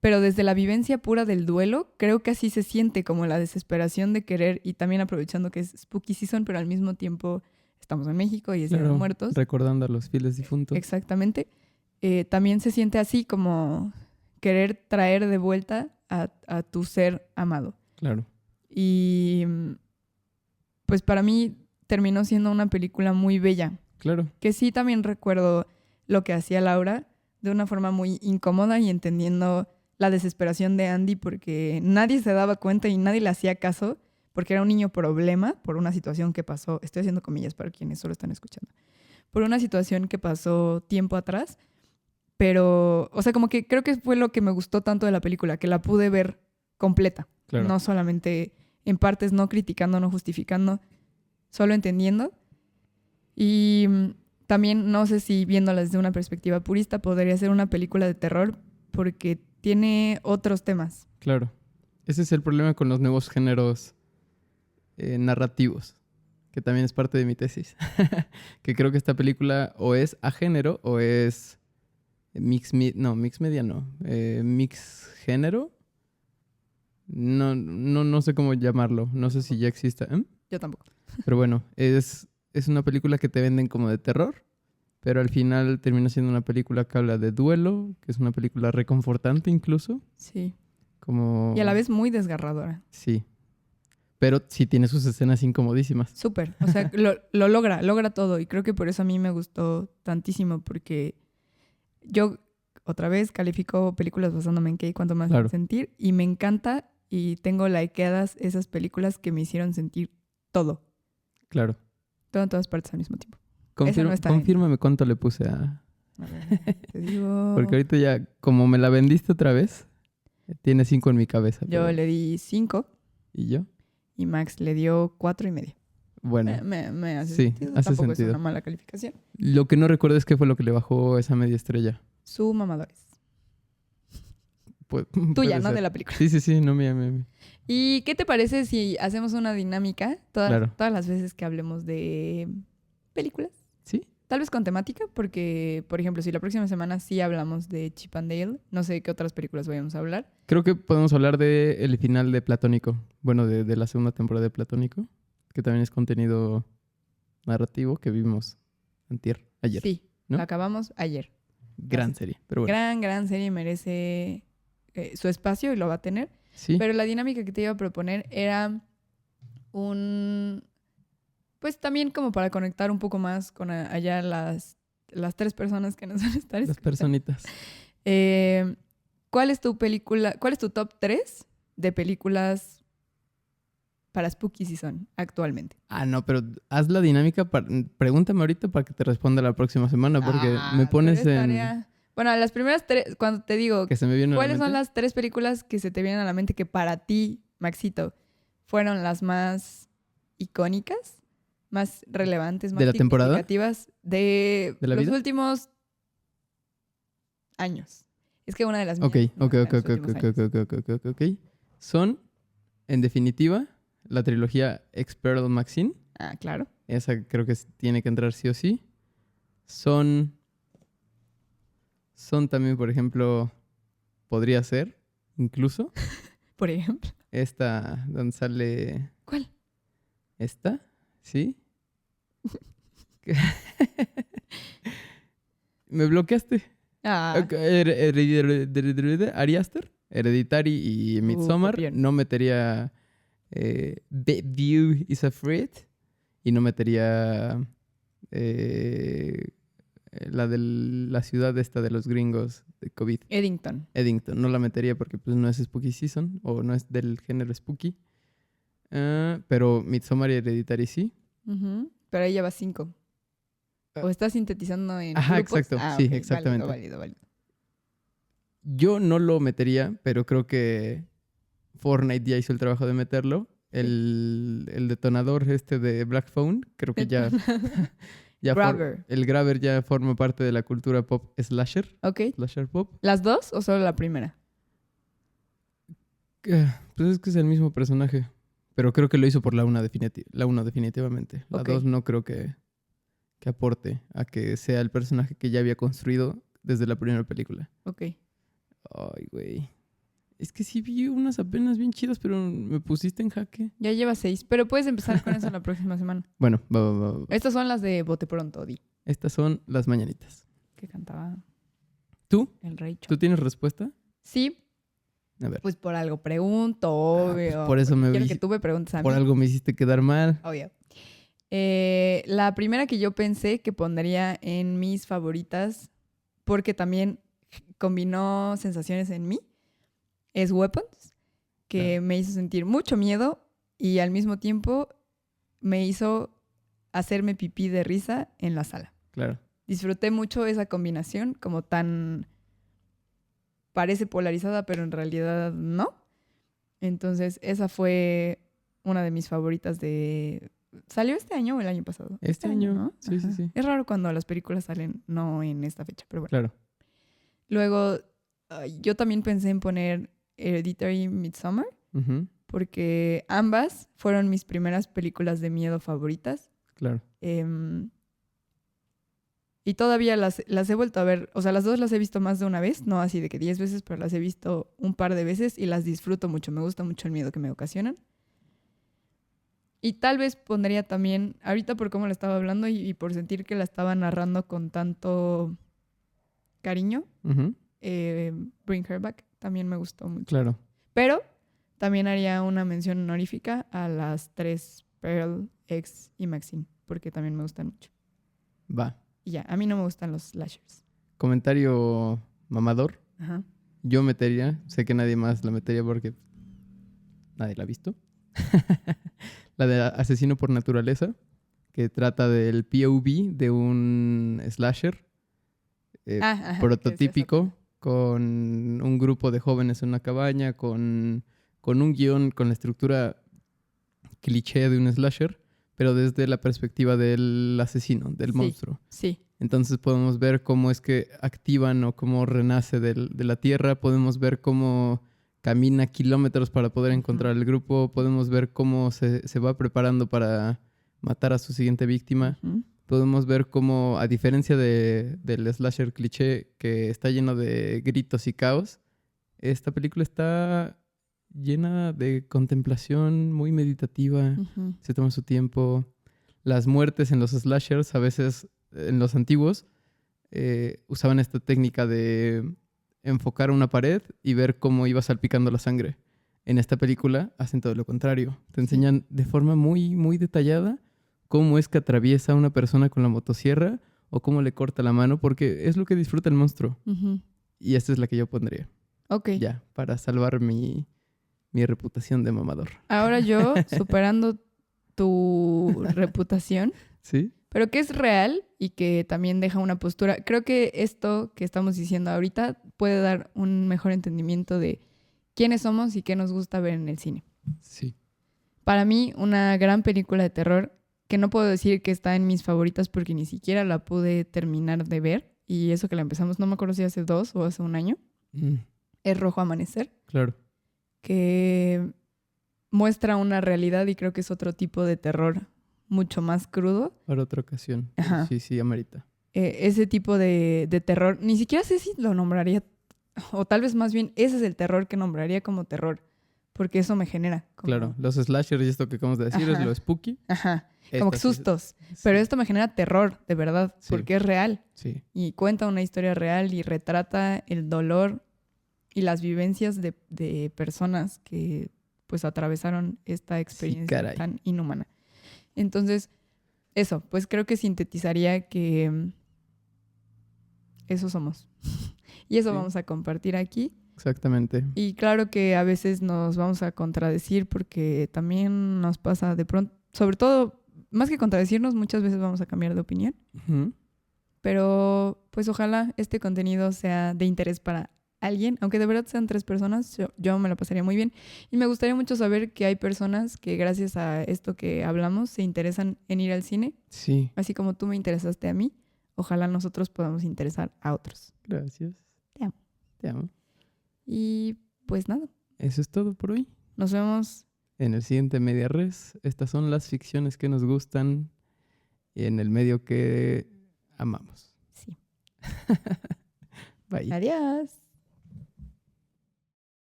C: Pero desde la vivencia pura del duelo, creo que así se siente como la desesperación de querer y también aprovechando que es Spooky Season, pero al mismo tiempo estamos en México y es Día de
B: Claro,
C: Muertos.
B: recordando a los fieles difuntos.
C: Exactamente. También se siente así como querer traer de vuelta a tu ser amado.
B: Claro.
C: Y pues para mí terminó siendo una película muy bella.
B: Claro.
C: Que sí también recuerdo lo que hacía Laura de una forma muy incómoda y entendiendo la desesperación de Andy porque nadie se daba cuenta y nadie le hacía caso porque era un niño problema por una situación que pasó, estoy haciendo comillas para quienes solo están escuchando, por una situación que pasó tiempo atrás, pero, o sea, como que creo que fue lo que me gustó tanto de la película, que la pude ver completa,
B: Claro.
C: no solamente en partes, no criticando, no justificando, solo entendiendo. Y también no sé si viéndola desde una perspectiva purista podría ser una película de terror porque tiene otros temas.
B: Claro. Ese es el problema con los nuevos géneros narrativos, que también es parte de mi tesis. Que creo que esta película o es a género o es mix media no. Mix género. No sé cómo llamarlo. No sé si ya exista.
C: Yo tampoco.
B: Pero bueno, es una película que te venden como de terror, pero al final termina siendo una película que habla de duelo, que es una película reconfortante incluso.
C: Sí.
B: Como...
C: Y a la vez muy desgarradora.
B: Sí. Pero sí tiene sus escenas incomodísimas.
C: Súper. O sea, lo logra todo. Y creo que por eso a mí me gustó tantísimo, porque yo, otra vez, califico películas basándome en qué y cuánto más
B: Claro.
C: sentir. Y me encanta y tengo likeadas esas películas que me hicieron sentir todo.
B: Claro.
C: Todo en todas partes al mismo tiempo. Esa no está en-
B: Confírmame cuánto le puse a...
C: A ver, te digo...
B: Porque ahorita ya, como me la vendiste otra vez, tiene 5 en mi cabeza.
C: Yo
B: pero-
C: le di 5
B: ¿Y yo?
C: y Max le dio 4.5.
B: Bueno,
C: Me hace
B: sí,
C: sentido.
B: hace
C: Tampoco
B: sentido.
C: es una mala calificación.
B: lo que no recuerdo es qué fue lo que le bajó esa media estrella.
C: Su mamadores.
B: Puede
C: Tuya, ¿no?
B: ser.
C: De la película.
B: Sí, no mía.
C: ¿Y qué te parece si hacemos una dinámica
B: Claro.
C: todas las veces que hablemos de películas?
B: ¿Sí?
C: Tal vez con temática, porque, por ejemplo, si la próxima semana sí hablamos de Chip and Dale, no sé qué otras películas vayamos a hablar.
B: Creo que podemos hablar de el final de Platónico. Bueno, de la segunda temporada de Platónico, que también es contenido narrativo que vimos ayer.
C: Sí,
B: ¿no?
C: la acabamos ayer.
B: Gran serie, pero bueno.
C: Gran serie, merece su espacio y lo va a tener.
B: Sí,
C: Pero la dinámica que te iba a proponer era pues también como para conectar un poco más con allá las 3 personas que nos van a estar
B: las
C: escuchando.
B: personitas.
C: ¿Cuál es tu top 3 de películas para Spooky Season actualmente?
B: Ah, no, pero haz la dinámica. Pregúntame ahorita para que te responda la próxima semana, porque me pones
C: pero es
B: en...
C: tarea. Bueno, las primeras 3, cuando te digo,
B: Que se me viene a la
C: ¿cuáles son
B: mente.
C: las 3 películas que se te vienen a la mente que para ti, Maxito, fueron las más icónicas, más relevantes, más
B: ¿De la temporada?
C: significativas de
B: ¿De la
C: los
B: vida?
C: últimos años? Es que una de las mías.
B: Ok. Son, en definitiva, la trilogía Ex-Pearl Maxine.
C: Ah, claro.
B: Esa creo que tiene que entrar sí o sí. Son también, por ejemplo, podría ser, incluso,
C: Por ejemplo.
B: esta, donde sale...
C: ¿Cuál?
B: ¿Esta? ¿Sí? Me bloqueaste.
C: Ah,
B: Ari Aster, Hereditary y Midsommar.
C: copión.
B: No metería View is Afraid. Y no metería la de la ciudad esta de los gringos de COVID.
C: Eddington.
B: Eddington. No la metería porque pues no es Spooky Season o no es del género Spooky. Pero Midsommar y Hereditary sí.
C: Ujú. Pero ahí ya va 5. ¿O estás sintetizando en
B: Ajá,
C: grupos?
B: exacto.
C: Ah,
B: Sí,
C: ok,
B: exactamente.
C: Válido.
B: Yo no lo metería, pero creo que Fortnite ya hizo el trabajo de meterlo. El detonador este de Black Phone, creo que ya...
C: Grabber.
B: El grabber ya forma parte de la cultura pop slasher.
C: Ok.
B: Slasher pop.
C: ¿Las 2 o solo la primera?
B: Pues es que es el mismo personaje. Pero creo que lo hizo por la 1 definitivamente. La
C: Ok.
B: 2 no creo que aporte a que sea el personaje que ya había construido desde la primera película.
C: Ok.
B: Ay, güey. Es que sí vi unas apenas bien chidas, pero me pusiste en jaque.
C: Ya lleva 6, pero puedes empezar con eso la próxima semana.
B: Bueno, va.
C: Estas son las de Bote Pronto, Di,
B: Estas son las mañanitas.
C: que cantaba
B: ¿Tú?
C: el Rey Cho.
B: ¿Tú tienes respuesta?
C: Sí,
B: A ver.
C: pues por algo pregunto,
B: pues
C: obvio.
B: por eso
C: porque
B: me
C: quiero
B: vi-
C: que tú me preguntes a
B: Por
C: mí.
B: algo me hiciste quedar mal.
C: Obvio. La primera que yo pensé que pondría en mis favoritas, porque también combinó sensaciones en mí, es Weapons, que
B: Claro.
C: me hizo sentir mucho miedo y al mismo tiempo me hizo hacerme pipí de risa en la sala.
B: Claro.
C: Disfruté mucho esa combinación, como tan parece polarizada, pero en realidad no. Entonces, esa fue una de mis favoritas de... ¿Salió este año o el año pasado?
B: Este año,
C: ¿no?
B: sí, sí,
C: Ajá.
B: sí.
C: Es raro cuando las películas salen no en esta fecha, pero bueno.
B: Claro.
C: Luego, yo también pensé en poner Hereditary y Midsommar,
B: Ujú,
C: porque ambas fueron mis primeras películas de miedo favoritas.
B: claro.
C: Y todavía las he vuelto a ver. O sea, las dos las he visto más de una vez. No así de que 10 veces, pero las he visto un par de veces y las disfruto mucho. Me gusta mucho el miedo que me ocasionan. Y tal vez pondría también, ahorita por cómo la estaba hablando y por sentir que la estaba narrando con tanto cariño,
B: Ujú,
C: Bring Her Back también me gustó mucho.
B: claro.
C: Pero también haría una mención honorífica a las 3, Pearl, X y Maxine, porque también me gustan mucho.
B: Va.
C: Y ya, a mí no me gustan los slashers.
B: Comentario mamador.
C: Ajá.
B: Yo metería, sé que nadie más la metería porque nadie la ha visto. La de Asesino por Naturaleza, que trata del POV de un slasher
C: Ajá,
B: prototípico, con un grupo de jóvenes en una cabaña, con un guión, con la estructura cliché de un slasher, pero desde la perspectiva del asesino, del
C: Sí.
B: monstruo.
C: Sí.
B: Entonces podemos ver cómo es que activan o cómo renace de la tierra, podemos ver cómo camina kilómetros para poder encontrar el grupo, podemos ver cómo se va preparando para matar a su siguiente víctima,
C: Ujú.
B: podemos ver cómo, a diferencia del slasher cliché que está lleno de gritos y caos, esta película está llena de contemplación, muy meditativa,
C: Ujú.
B: se toma su tiempo. Las muertes en los slashers, a veces en los antiguos, usaban esta técnica de enfocar una pared y ver cómo iba salpicando la sangre. En esta película hacen todo lo contrario. Te enseñan de forma muy, muy detallada cómo es que atraviesa a una persona con la motosierra o cómo le corta la mano, porque es lo que disfruta el monstruo.
C: Ujú.
B: Y esta es la que yo pondría.
C: Ok.
B: Ya, para salvar mi reputación de mamador.
C: Ahora yo, superando tu reputación,
B: ¿Sí?
C: pero que es real y que también deja una postura. Creo que esto que estamos diciendo ahorita puede dar un mejor entendimiento de quiénes somos y qué nos gusta ver en el cine.
B: Sí.
C: Para mí, una gran película de terror que no puedo decir que está en mis favoritas porque ni siquiera la pude terminar de ver. Y eso que la empezamos, no me acuerdo si hace 2 o hace un año, es Rojo Amanecer,
B: Claro.
C: que muestra una realidad y creo que es otro tipo de terror mucho más crudo.
B: Para otra ocasión.
C: Ajá.
B: Sí, amerita.
C: Ese tipo de terror, ni siquiera sé si lo nombraría, o tal vez más bien ese es el terror que nombraría como terror, porque eso me genera. Como,
B: Claro, los slashers y esto que acabamos de decir es
C: Ajá.
B: lo spooky.
C: Ajá, como que
B: Esta sí-
C: sustos.
B: sí,
C: Pero esto me genera terror, de verdad,
B: Sí.
C: porque es real
B: Sí,
C: y cuenta una historia real y retrata el dolor y las vivencias de personas que pues atravesaron esta experiencia
B: caray.
C: tan inhumana. Entonces, eso, pues creo que sintetizaría que eso somos. Y eso
B: Sí.
C: vamos a compartir aquí.
B: exactamente.
C: Y claro que a veces nos vamos a contradecir porque también nos pasa de pronto, sobre todo, más que contradecirnos, muchas veces vamos a cambiar de opinión.
B: Ujú.
C: Pero pues ojalá este contenido sea de interés para alguien, aunque de verdad sean 3 personas, yo me lo pasaría muy bien. Y me gustaría mucho saber que hay personas que gracias a esto que hablamos se interesan en ir al cine,
B: Sí,
C: así como tú me interesaste a mí. Ojalá nosotros podamos interesar a otros.
B: gracias.
C: Te amo.
B: Te amo.
C: Y pues nada,
B: Eso es todo por hoy.
C: nos vemos
B: en el siguiente Media Res. Estas son las ficciones que nos gustan en el medio que amamos.
C: Sí.
B: Bye.
C: Adiós.